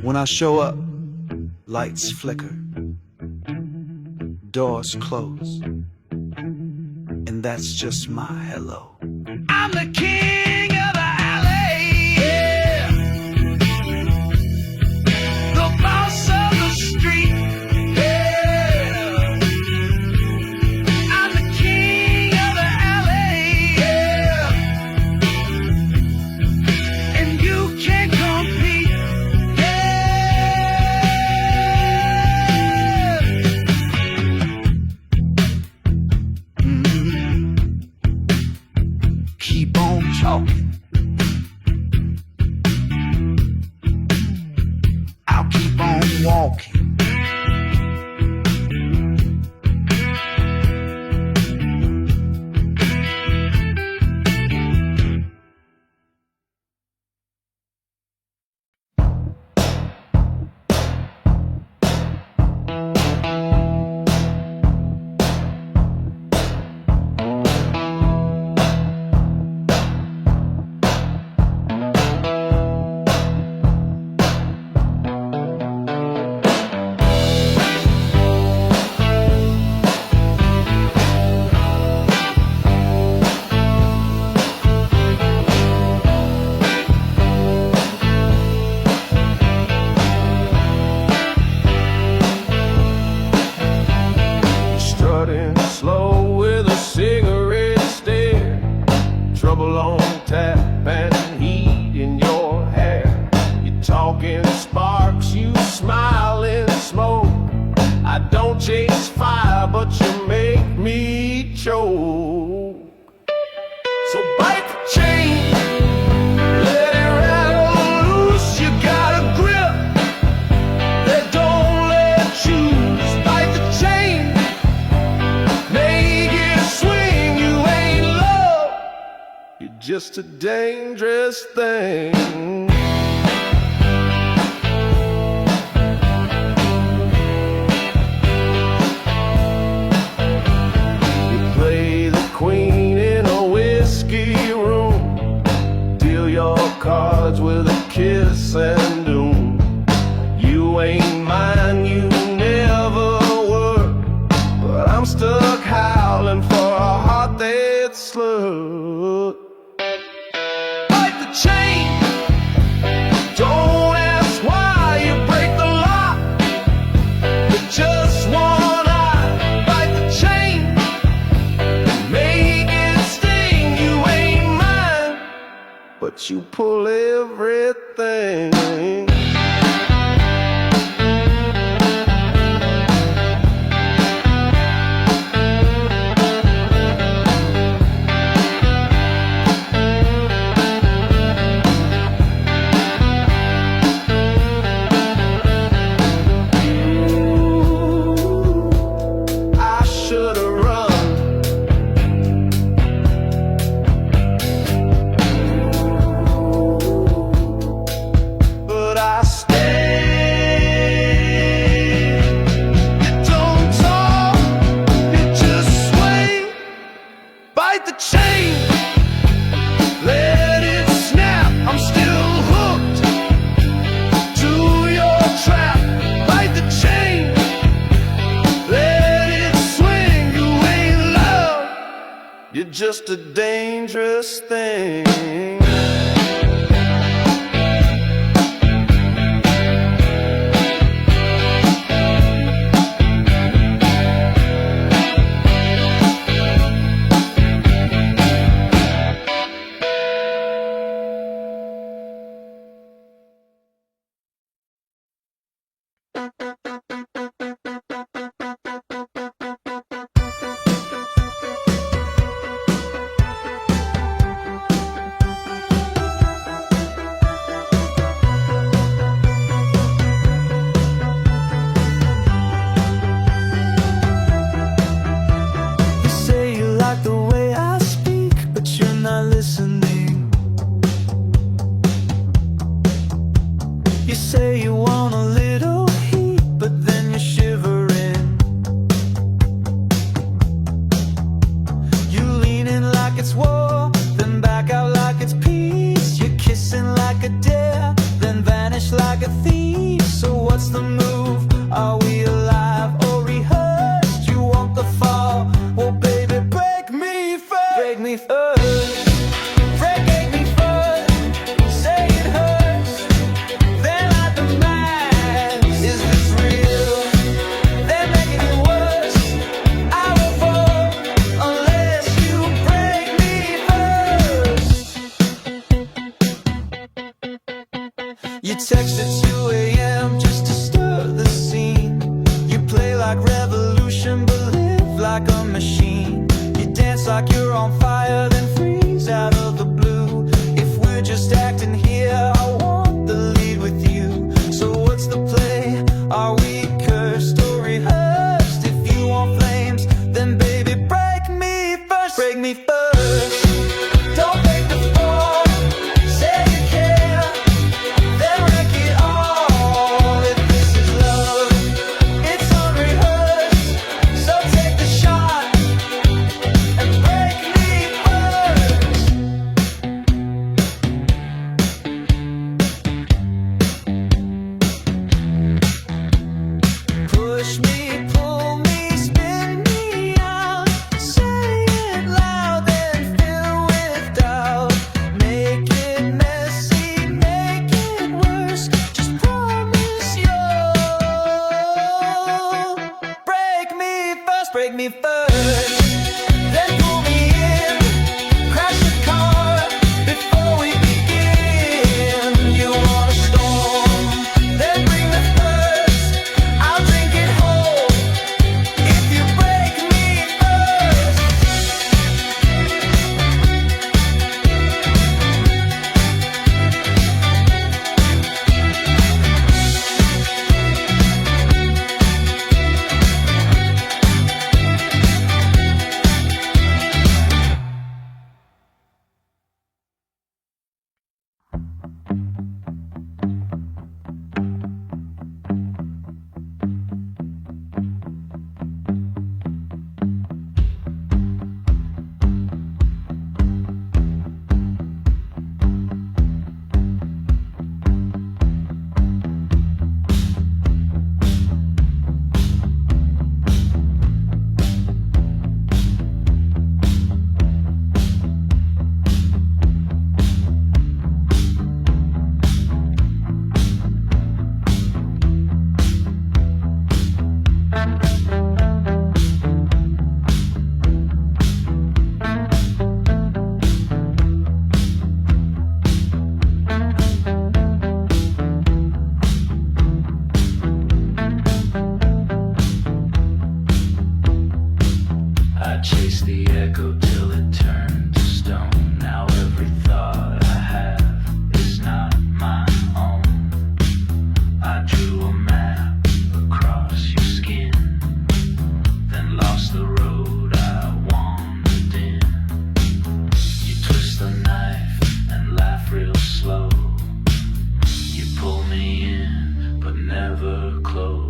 When I show up, lights flicker, doors close, and that's just my hello. I'm the king of the alley, yeah. The boss of the street, yeah. I'm the king of the alley, yeah. Smoky.
Slow with a cigarette stare, trouble on tap and heat in your hair. You're talking sparks, you smile in smoke. I don't chase fire, but you make me choke. So bite the chain, let it rattle loose. You got a grip that don't let you. Just bite the chain, make it swing. You ain't love, you're just a dangerous thing. You play the queen in a whiskey room, deal your cards with a kiss and doom. You ain't mine, you never were, but I'm stuck howling for a heart that's slurred. Bite the chain, don't ask why you break the lock. With just one eye, bite the chain, make it sting. You ain't mine, but you pull everything. I should've run, but I stayed. You don't talk, you just sway. Bite the chain, let it snap. I'm still hooked to your trap. Bite the chain, let it swing. You ain't love, you're just a dangerous thing. You say you like the way I speak, but you're not listening. You say you want a little heat, but then you're shivering. You lean in like it's war, then back out like it's peace. You're kissing like a dare, then vanish like a thief. So what's the move? Are we alive or rehearsed? You want the fall? Well, baby, break me first. Break me first. Break me first. Say it hurts. Then light the match. Is this real? They're making it worse. I will fall unless you break me first. You text at 2 a.m. just to stir the scene. You play like revolution, but live like a machine. You dance like you're on fire, then freeze out of the blue. If we're just acting here, I want the lead with you. So what's the play? Are we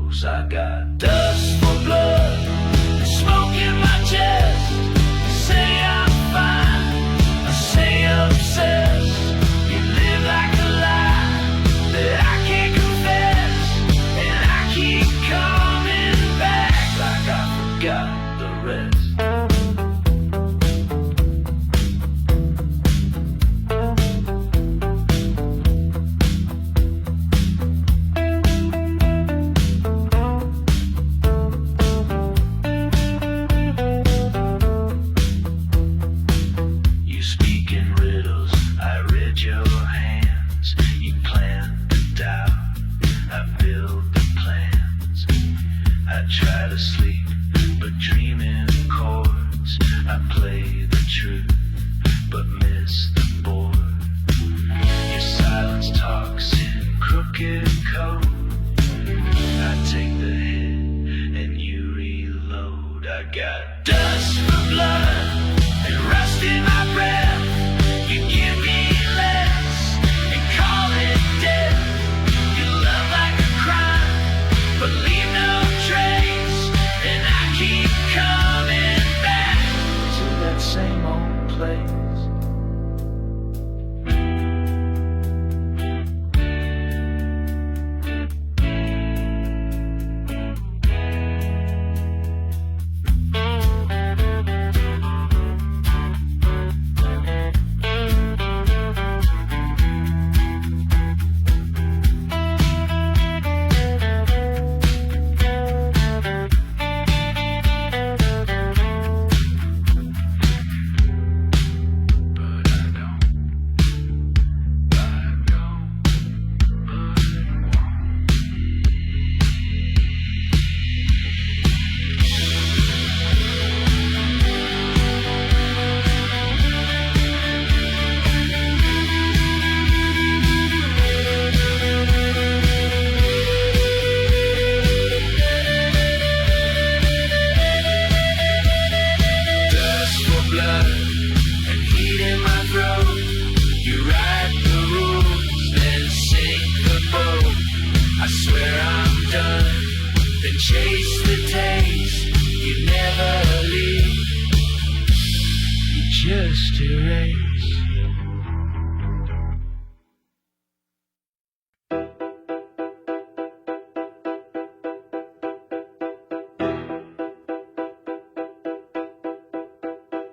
close. I got dust for blood, smoke in my chest. Say I'm fine, I say obsessed. You live like a lie that I can't confess, and I keep coming back like I forgot the rest. Try to sleep, but dream in chords. I play the truth, but miss the board. Your silence talks in crooked code. I take the hit and you reload. I got dust for blood and rust in my breath. You give me less and call it death. You love like a crime, but leave no trace, and I keep coming back to that same old place. Chase the taste, you never leave, you just erase.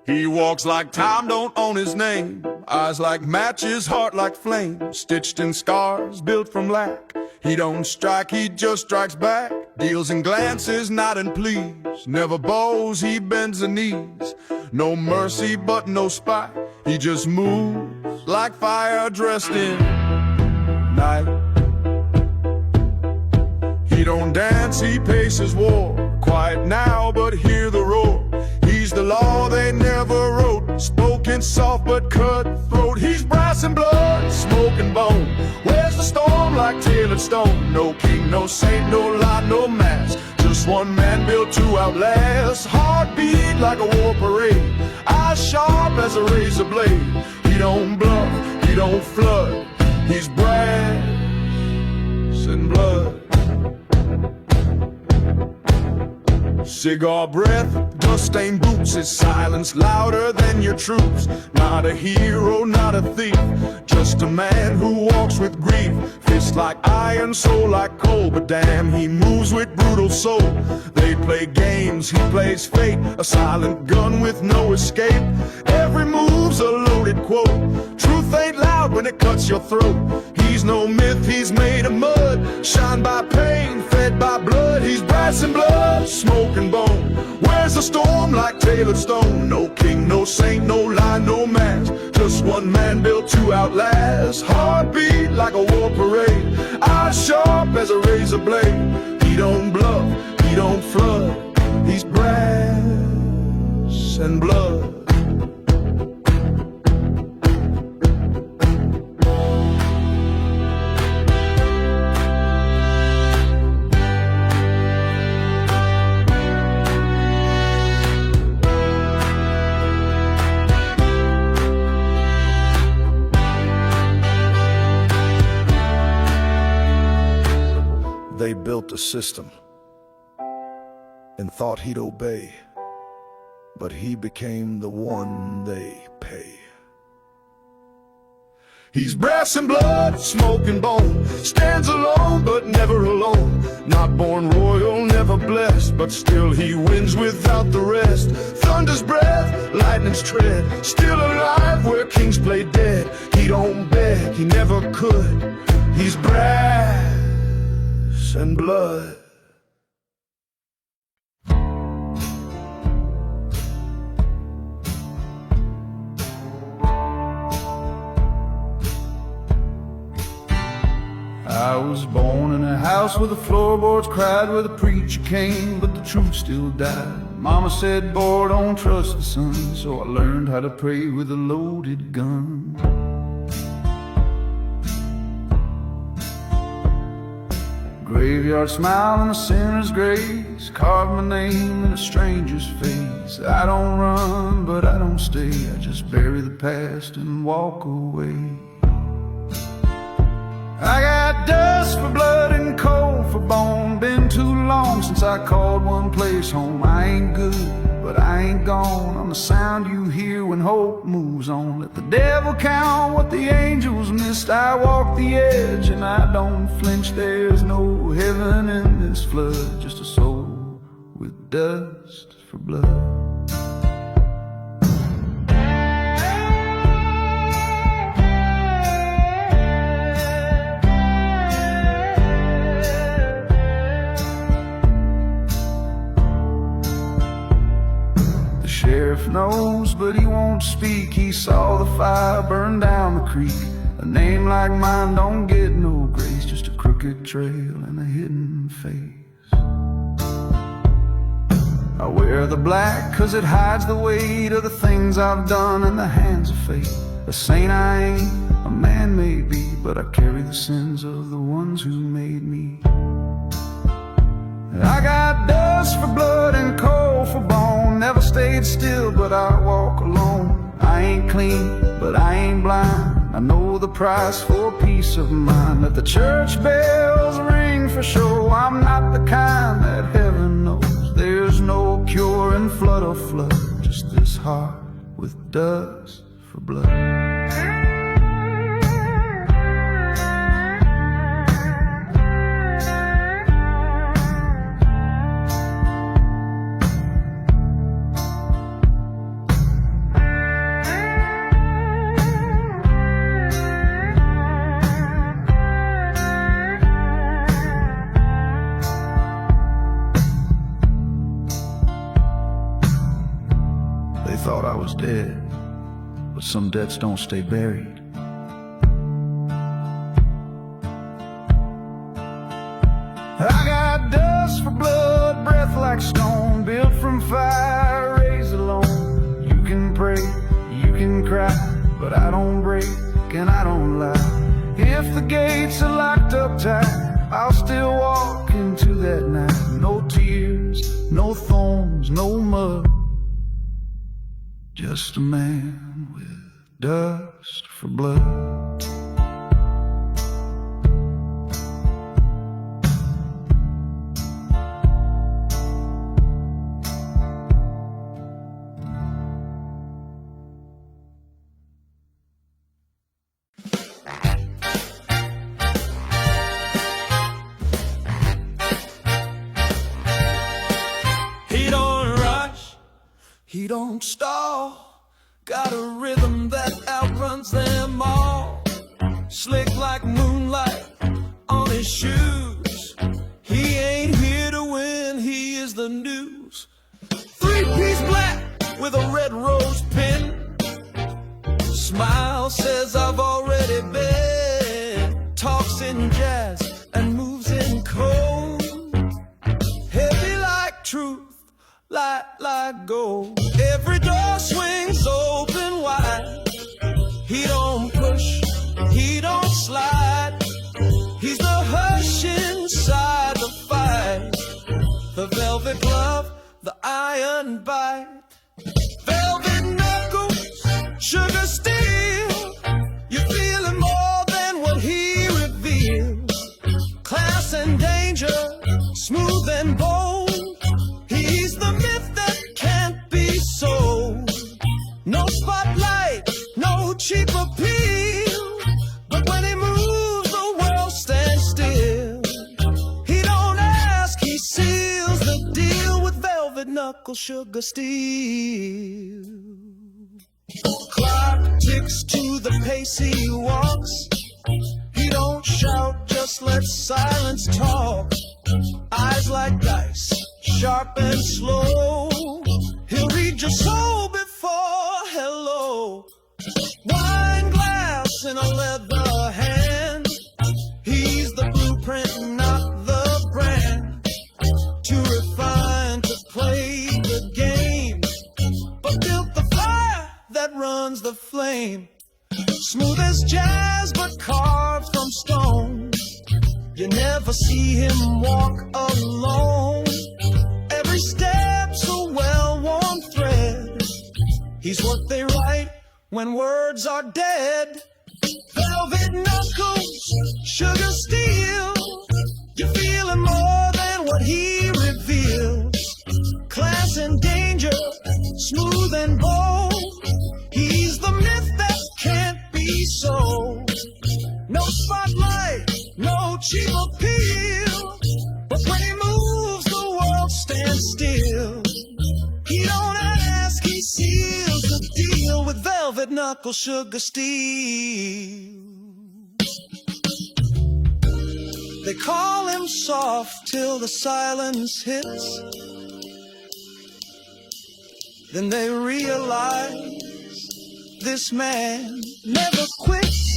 He walks like time don't own his name. Eyes like matches, heart like flame. Stitched in scars, built from lack. He don't strike, he just strikes back. Deals in glances, not in pleas. Never bows, he bends the knees. No mercy, but no spite. He just moves like fire dressed in night. He don't dance, he paces war. Quiet now, but hear the roar. He's the law they never wrote. Spoken soft but cutthroat. He's brass and blood, smoke and bone. Where's the storm like tailored stone? No king, no saint, no lie, no mask. Just one man built to outlast. Heartbeat like a war parade. Eyes sharp as a razor blade. He don't bluff, he don't flood. He's brass and blood. Cigar breath, dust-stained boots. His silence louder than your troops. Not a hero, not a thief, just a man who walks with grief. Fist like iron, soul like coal. But damn, he moves with brutal soul. They play games, he plays fate. A silent gun with no escape. Every move's a loaded quote. Truth ain't loud when it cuts your throat. He's no myth, he's made of mud. Shined by pain, fed by blood. He's brass and blood, smoke and bone. Where's the storm like tailored stone? No king, no saint, no lie, no mask. Just one man built to outlast. Heartbeat like a war parade. Eyes sharp as a razor blade. He don't bluff, he don't flood. He's brass and blood. They built a system,
and thought he'd obey, but he became the one they pay. He's brass and blood, smoke and bone, stands alone but never alone. Not born royal, never blessed, but still he wins without the rest. Thunder's breath, lightning's tread, still alive where kings play dead. He don't beg, he never could. He's brass and blood.
I was born in a house where the floorboards cried where the preacher came, but the truth still died. Mama said, boy, don't trust the sun, so I learned how to pray with a loaded gun. Graveyard smile and a sinner's grace, carved my name in a stranger's face. I don't run, but I don't stay, I just bury the past and walk away. I got dust for blood and cold for bone. Been too long since I called one place home. I ain't good, but I ain't gone. I'm the sound you hear when hope moves on. Let the devil count what the angels missed. I walk the edge and I don't flinch. There's no heaven in this flood, just a soul with dust for blood. Sheriff knows, but he won't speak. He saw the fire burn down the creek. A name like mine don't get no grace, just a crooked trail and a hidden face. I wear the black 'cause it hides the weight of the things I've done in the hands of fate. A saint I ain't, a man may be, but I carry the sins of the ones who made me. I got dust for blood and coal for bone. Never stayed still, but I walk alone. I ain't clean, but I ain't blind. I know the price for peace of mind. Let the church bells ring for sure. I'm not the kind that heaven knows. There's no cure in flood or flood, just this heart with dust for blood. They thought I was dead, but some debts don't stay buried. I got dust for blood, breath like stone, built from fire, raised alone. You can pray, you can cry, but I don't break and I don't lie. If the gates are locked up tight, I'll still walk into that night. No tears, no thorns, no mud, just a man with dust for blood.
He don't rush, he don't stall. Got a rhythm that outruns them all. Slick like moonlight on his shoes. He ain't here to win, he is the news. Three-piece black with a red rose pin. Smile says I've already been. Talks in jazz and moves in cold. Heavy like truth, light like gold. Every door swings open wide. He don't push, he don't slide. He's the hush inside the fight. The velvet glove, the iron bite. Velvet knuckles, sugar steel. You feel him more than what he reveals. Class and danger, smooth and bold. He knuckle sugar steel. Clock ticks to the pace he walks. He don't shout, just let silence talk. Eyes like dice, sharp and slow. He'll read your soul before hello. Wine glass in a leather hand. He's the blueprint, not the brand. Too refined to play the game, but built the fire that runs the flame. Smooth as jazz, but carved from stone. You never see him walk alone. Every step's a well-worn thread. He's what they write when words are dead. Velvet knuckles, sugar steel. You feel him more than what he reveals. Class and danger, smooth and bold. He's the myth that can't be sold. No spotlight, no cheap appeal, but when he moves, the world stands still. He don't ask, he seals the deal with velvet knuckle sugar steel. They call him soft till the silence hits. Then they realize this man never quits.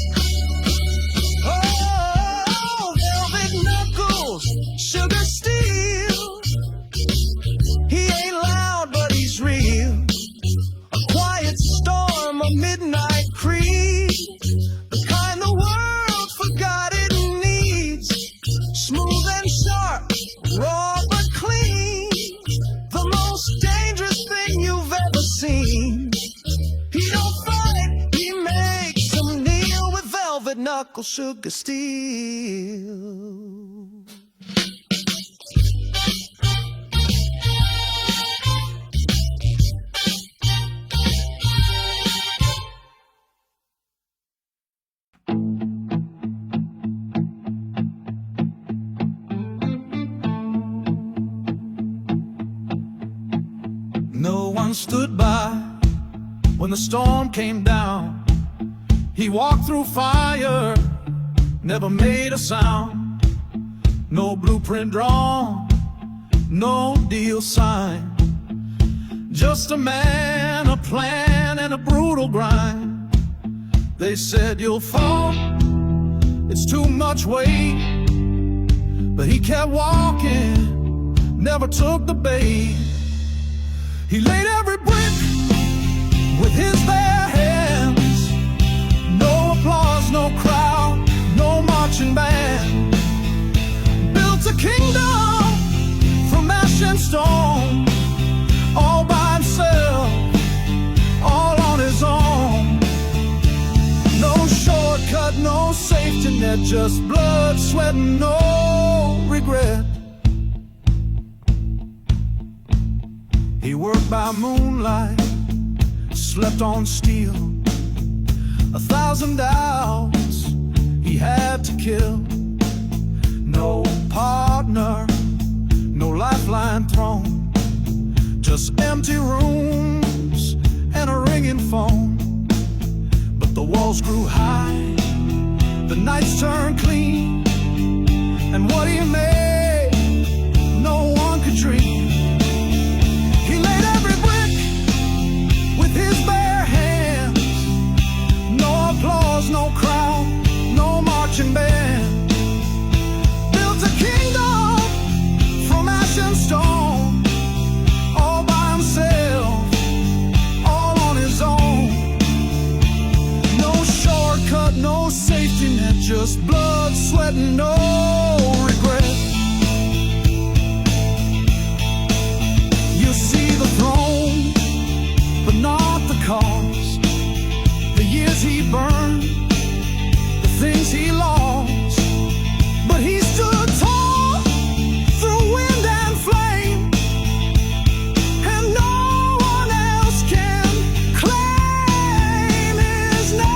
Oh, velvet knuckles, sugar steel. He ain't loud, but he's real. A quiet storm, a midnight creed. The kind the world forgot it needs. Smooth and sharp, raw but clean. The most dangerous thing you've ever seen. He don't fight, he makes them kneel with velvet knuckle sugar steel. No one stood by when the storm came down. He walked through fire, never made a sound. No blueprint drawn, no deal signed. Just a man, a plan, and a brutal grind. They said you'll fall, it's too much weight. But he kept walking, never took the bait. He laid every brick with his bare hands. No applause, no crowd, no marching band. Built a kingdom from ash and stone, all by himself, all on his own. No shortcut, no safety net, just blood, sweat, and no regret. He worked by moonlight, slept on steel. 1,000 doubts he had to kill. No partner, no lifeline thrown. Just empty rooms and a ringing phone. But the walls grew high, the nights turned clean, and what he made, no one could dream. His bare hands, no applause, no crowd, no marching band. Built a kingdom from ash and stone, all by himself, all on his own. No shortcut, no safety net, just blood, sweat, and no regret. You see the throne, but not the cause. The years he burned, the things he lost. But he stood tall through wind and flame, and no one else can claim his name.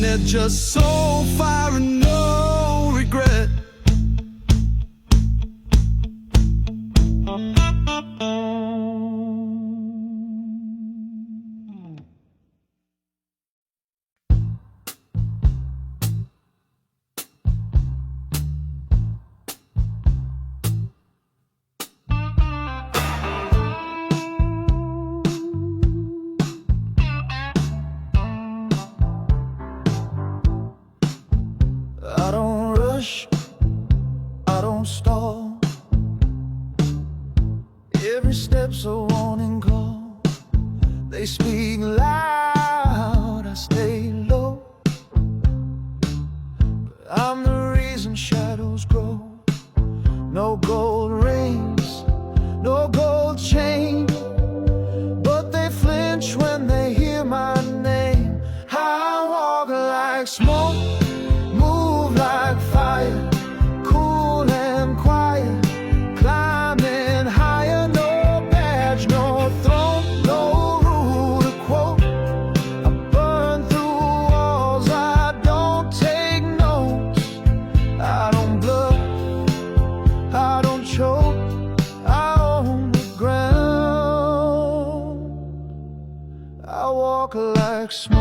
head, just soul fire and no regret. I don't rush, I don't stall. Every step's a warning call. They speak loud, I stay low. But I'm the reason shadows grow. No gold rings, no gold chain, but they flinch when they hear my name. I walk like smoke, move like fire, cool and quiet, climbing higher. No badge, no throne, no rule to quote. I burn through walls, I don't take notes. I don't bluff, I don't choke, I own the ground. I walk like smoke.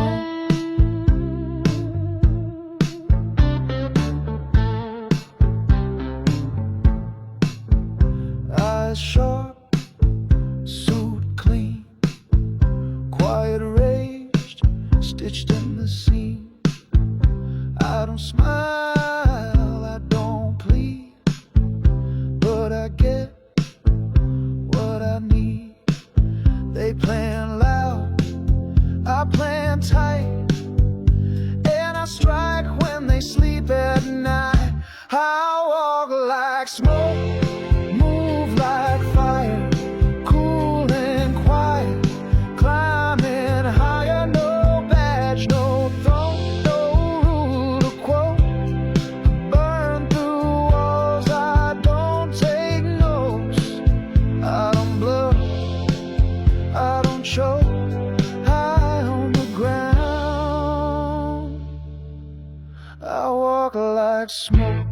Eyes sharp, suit clean, quiet raged, stitched in the seam. I don't smile, I don't plead, but I get what I need. They playing loud, I playing tight, and I strike when they sleep at night. I walk like smoke, move like fire, cool and quiet, climbing higher. No badge, no throne, no rule to quote. Burn through walls, I don't take notes. I don't bluff, I don't choke, I own the ground. I walk like smoke.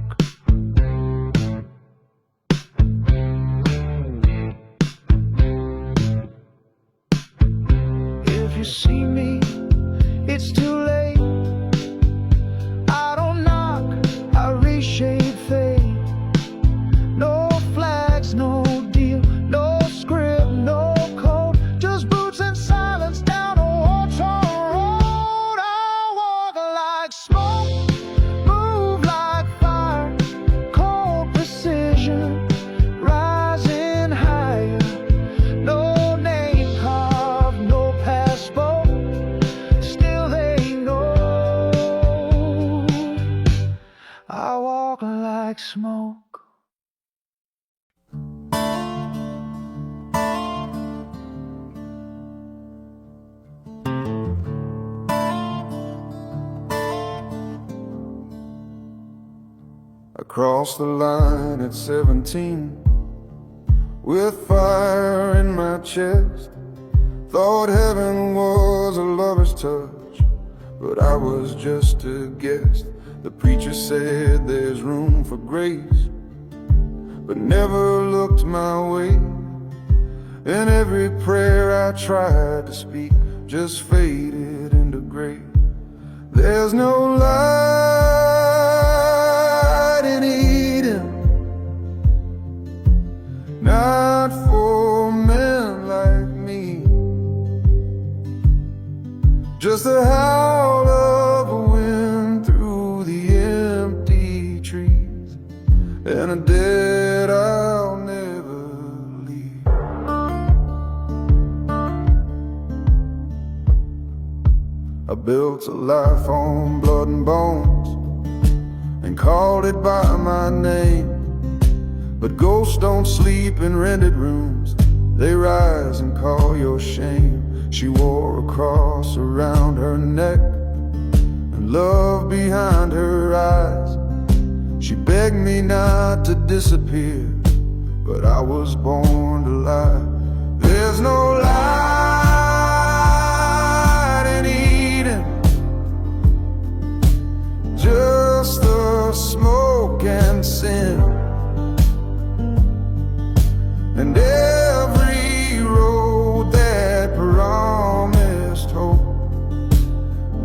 If you see me, it's too late. I don't knock, I reshape fate. No flags, no deal, no script, no code, just boots and silence down a war-torn road. I walk like smoke, move like fire, cold precision, rising higher. No name carved, no passport, still they know. I walk like smoke. I crossed the line at 17 with fire in my chest. Thought heaven was a lover's touch, but I was just a guest. The preacher said there's room for grace, but never looked my way. And every prayer I tried to speak just faded into gray. There's no light in Eden, not for men like me. Just the howl of a wind through the empty trees, and a dead I'll never leave. I built a life on blood and bones and called it by my name. But ghosts don't sleep in rented rooms, they rise and call your shame. She wore a cross around her neck and love behind her eyes. She begged me not to disappear, but I was born to lie. There's no light in Eden,
and sin. And every road that promised hope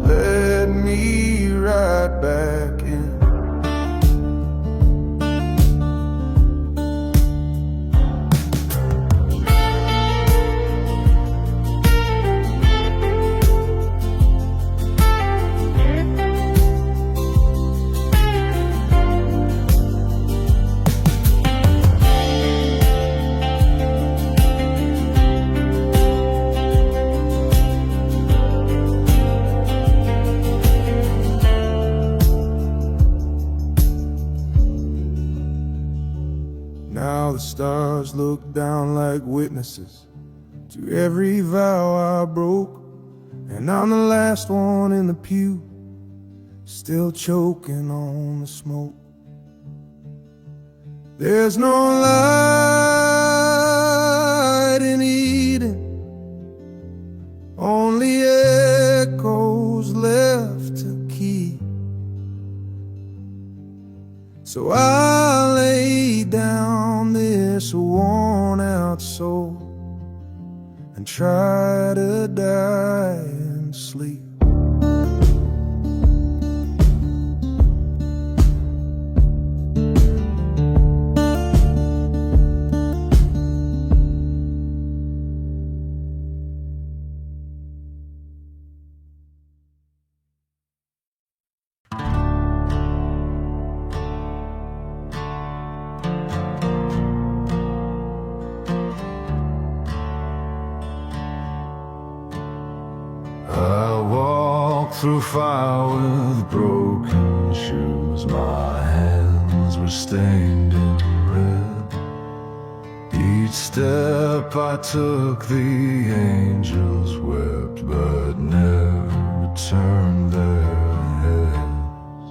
led me right back in. Now the stars look down like witnesses to every vow I broke, and I'm the last one in the pew, still choking on the smoke. There's no light in Eden, only echoes left to keep. So I lay down this worn-out soul and try to die and sleep.
Through fire with broken shoes, my hands were stained in red. Each step I took, the angels wept, but never turned their heads.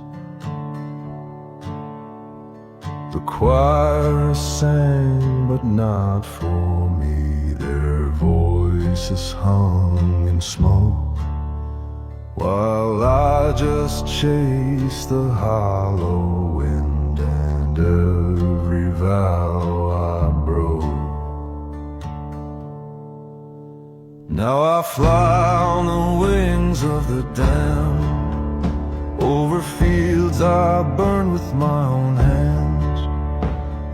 The choir sang, but not for me. Their voices hung in smoke, while I just chased the hollow wind and every vow I broke. Now I fly on the wings of the damned, over fields I burned with my own hands.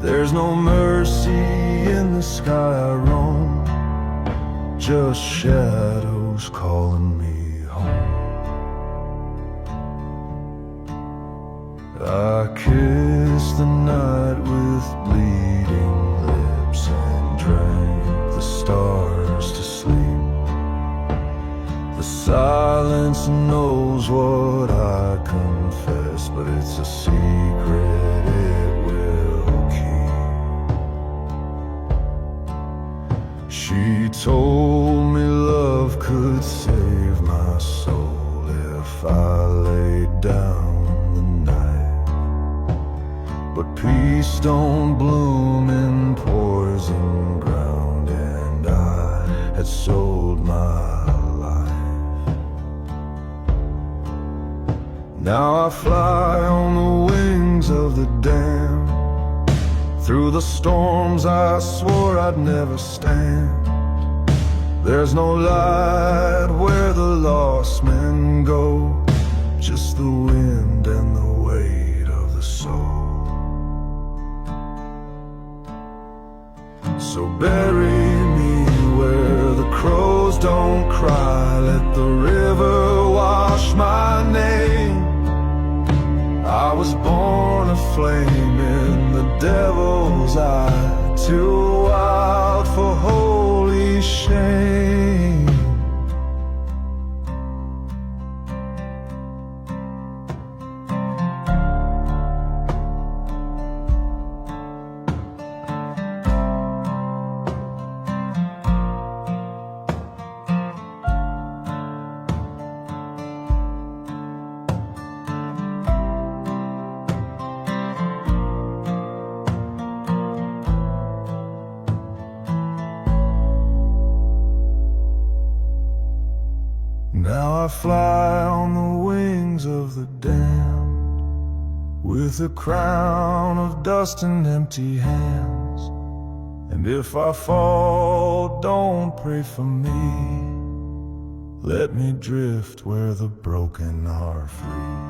There's no mercy in the sky I roam, just shadows calling me home. I kissed the night with bleeding lips and drank the stars to sleep. The silence knows what I confess, but it's a secret it will keep. She told me love could save my soul if I laid down. But peace don't bloom in poison ground, and I had sold my life. Now I fly on the wings of the damned, through the storms I swore I'd never stand. There's no light where the lost men go, just the wind and the weight of the soul. So bury me where the crows don't cry, let the river wash my name. I was born a flame in the devil's eye, too wild for holy shame. Now I fly on the wings of the damned, with a crown of dust and empty hands. And if I fall, don't pray for me. Let me drift where the broken are free.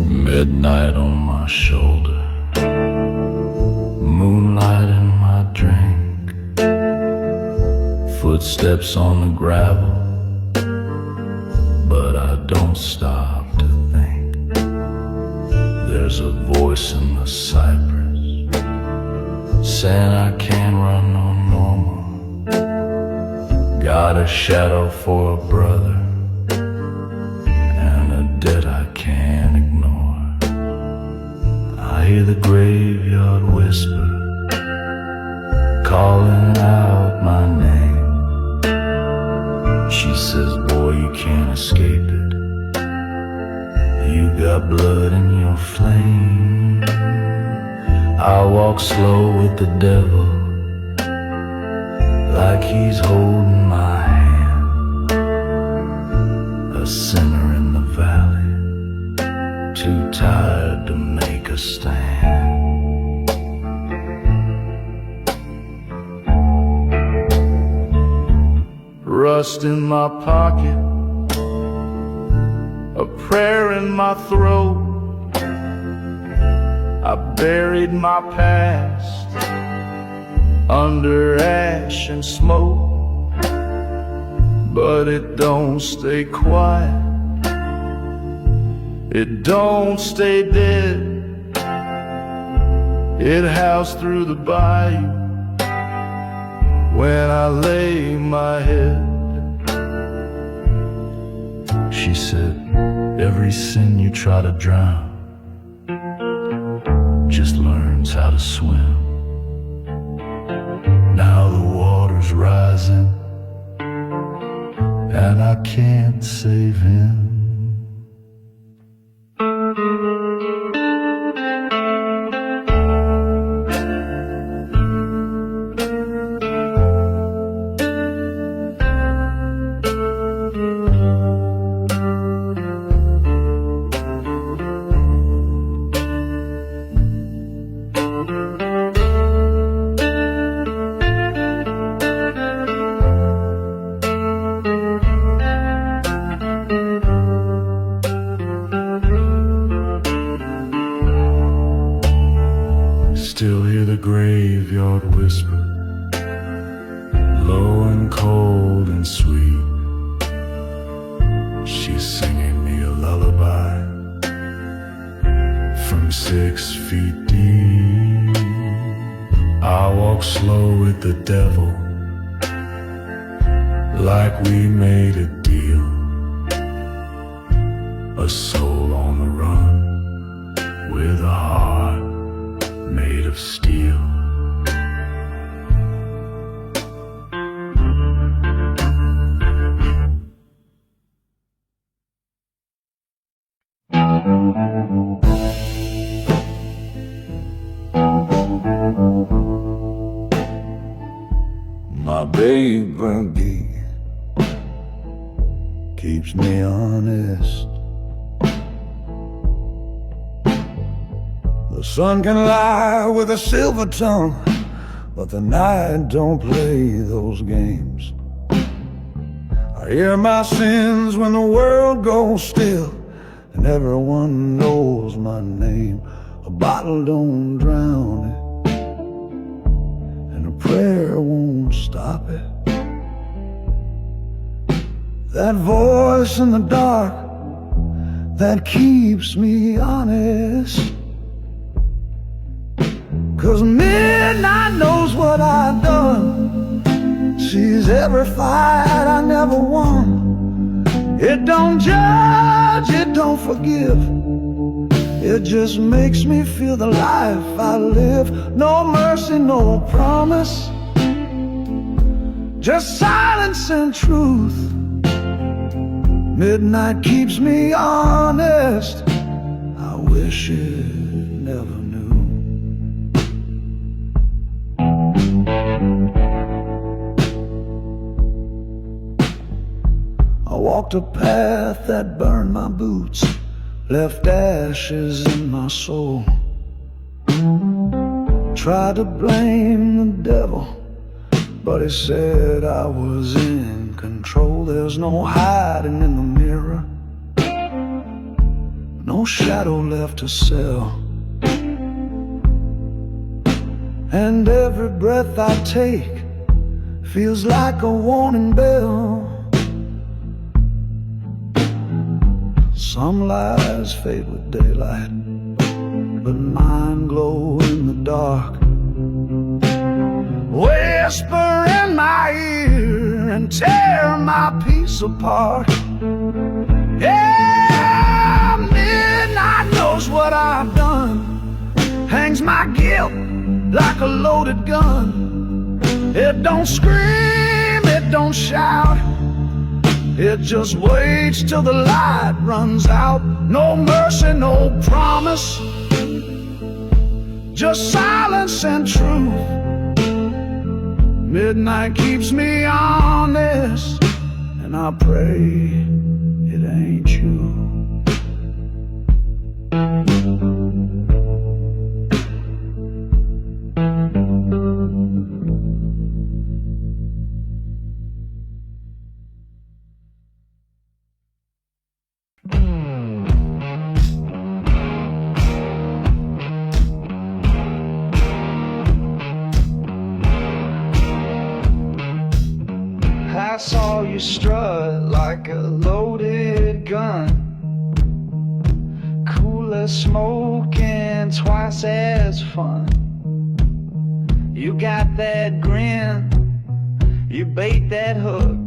Midnight on my shoulder, moonlight in my drink, footsteps on the gravel, but I don't stop to think. There's a voice in the cypress saying I can't run no more. Got a shadow for a brother and a debt I can't ignore. I hear the graveyard whisper, calling out my name. She says, boy, you can't escape it. You got blood in your flame. I walk slow with the devil, like he's holding my hand. A sinner in the valley, too tired to make a stand. Rust in my pocket, a prayer in my throat. I buried my past under ash and smoke, but it don't stay quiet. It don't stay dead. It howls through the bayou when I lay my head. She said, every sin you try to drown just learns how to swim. Now the water's rising and I can't save him. Still hear the graveyard whisper, low and cold and sweet. She's singing me a lullaby from 6 feet deep. I walk slow with the devil, like we made a deal. A soul on the run with a heart made of steel.
My baby keeps me honest. The sun can lie with a silver tongue, but the night don't play those games. I hear my sins when the world goes still, and everyone knows my name. A bottle don't drown it, and a prayer won't stop it. That voice in the dark,
that keeps me honest. 'Cause midnight knows what I've done, sees every fight I never won. It don't judge, it don't forgive, it just makes me feel the life I live. No mercy, no promise, just silence and truth. Midnight keeps me honest, I wish it never knew. I walked a path that burned my boots, left ashes in my soul. Tried to blame the devil, but he said I was in control. There's no hiding in the mirror, no shadow left to sell. And every breath I take feels like a warning bell. Some lies fade with daylight, but mine glow in the dark. Whisper in my ear and tear my peace apart. Yeah, midnight knows what I've done, hangs my guilt like a loaded gun. It don't scream, it don't shout, it just waits till the light runs out. No mercy, no promise, just silence and truth. Midnight keeps me honest, and I pray it ain't you. I saw you strut like a loaded gun, cool as smoke and twice as fun. You got that grin, you bait that hook.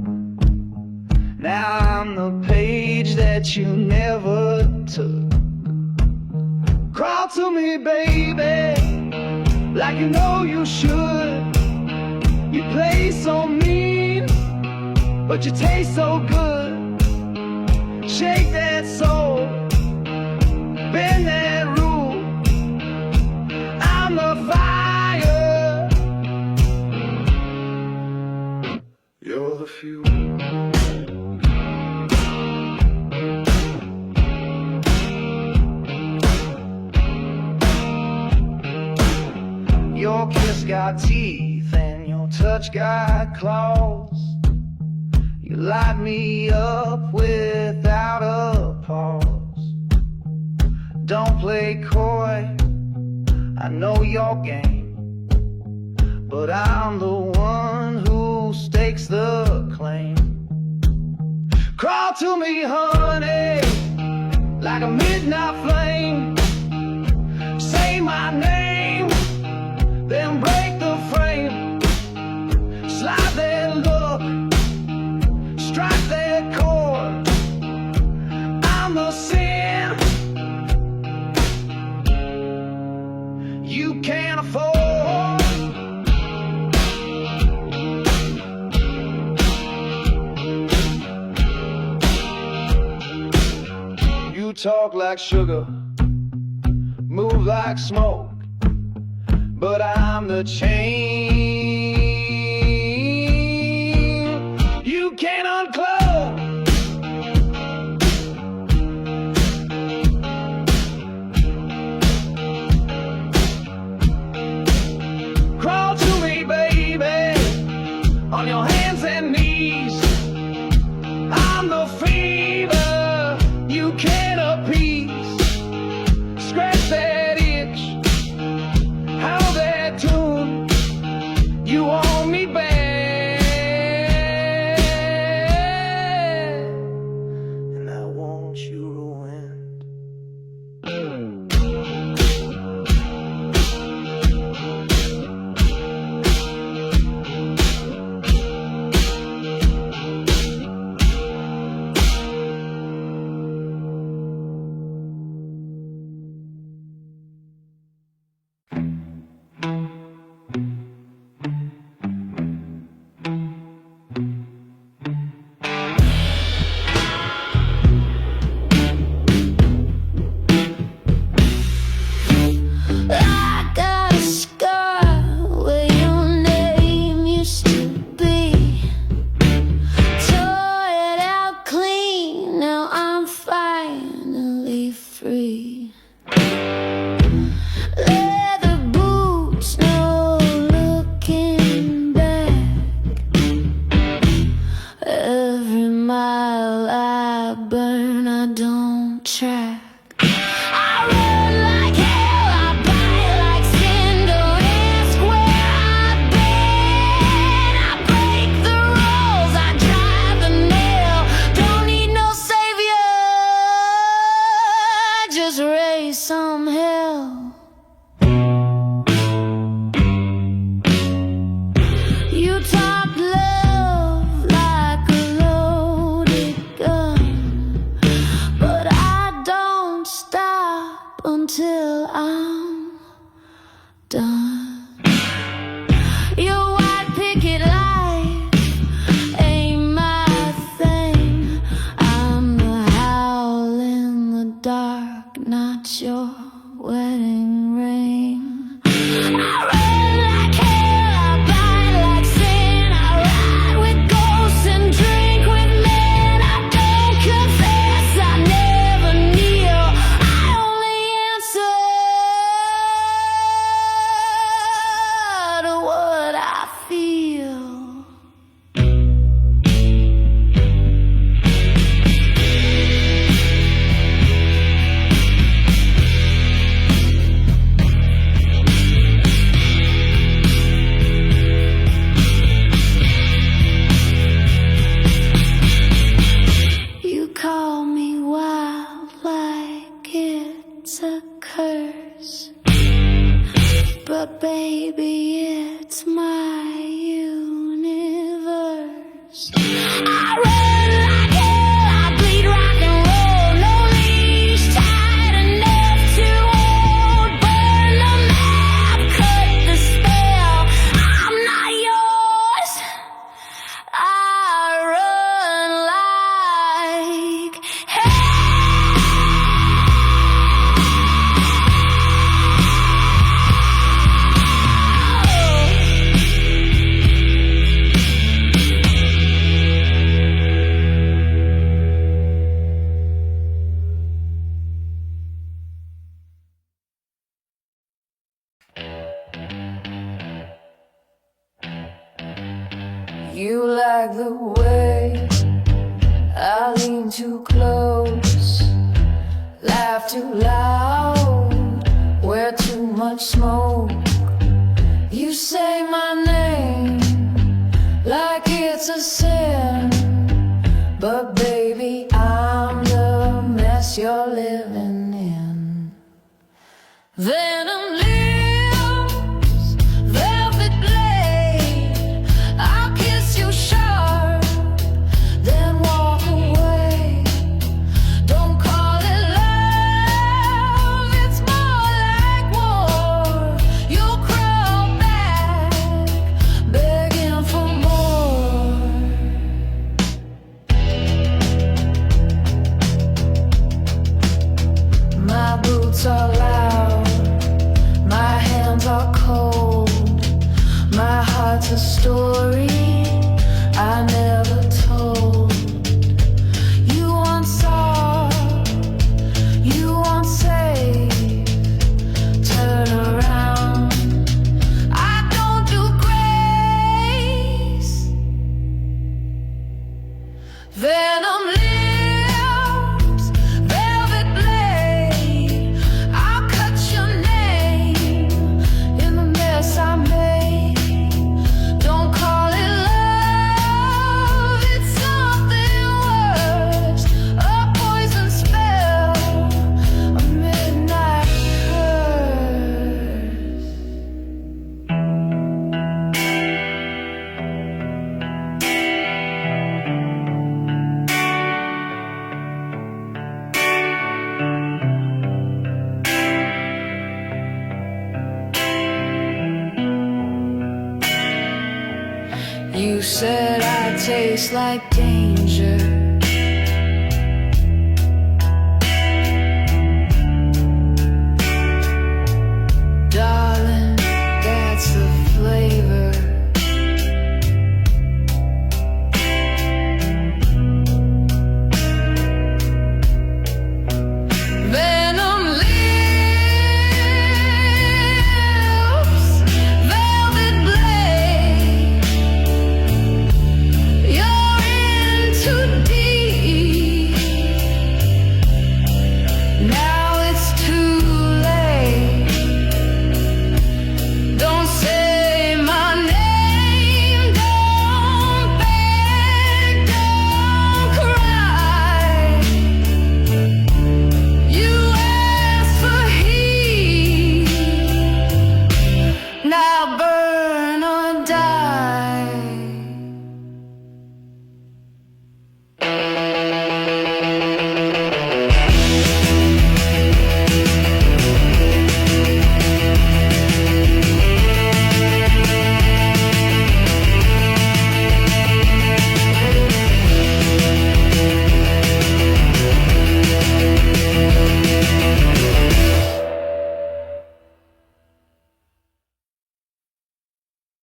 Now I'm the page that you never took. Crawl to me, baby, like you know you should. You play so mean, but you taste so good. Shake that soul, bend that rule. I'm the fire, you're the fuel. Your kiss got teeth and your touch got claws. You light me up without a pause. Don't play coy, I know your game, but I'm the one who stakes the claim. Crawl to me, honey, like a midnight flame. Say my name, then break the frame. Slide that look, strike that chord. I'm the sin you can't afford. You talk like sugar, move like smoke, but I'm the chain you can't unclose. Crawl to me, baby, on your hands and knees. I'm the fever you can't appease. Scratch that itch, how that tune.
Leather boots, no looking back. Every mile I burn, I don't track. I run like hell, I bite like cinder, ask where I've been. I break the rules, I drive the nail. Don't need no savior, just raise some hell. You talk love like a loaded gun, but I don't stop until I'm done. Your white picket light ain't my thing. I'm the howl in the dark, not your wedding ring. I run like hell, I bite like sin. I ride with ghosts and drink with men. I don't confess, I never kneel. I only answer to what I feel. You call me wild like it's a curse, but baby, it's my universe. I run like hell, I bleed rock and roll, no leash tight enough to hold. Burn the map, cut the spell. I'm not yours. I run like you like the way I lean too close, laugh too loud, wear too much smoke. You say my name like it's a sin, but baby, I'm the mess you're living in. Venom lips, velvet blade, I'll kiss you sharp, then walk away. Don't call it love, it's more like war. You'll crawl back, begging for more. My boots are loud, my hands are cold, my heart's a story I never told. You want soft, you want safe, turn around. I don't do grace. Venom lips, velvet blade, I'll cut your name in the mess I made. Don't call it love, it's something worse. A poison spell, a midnight curse. You said I taste like danger.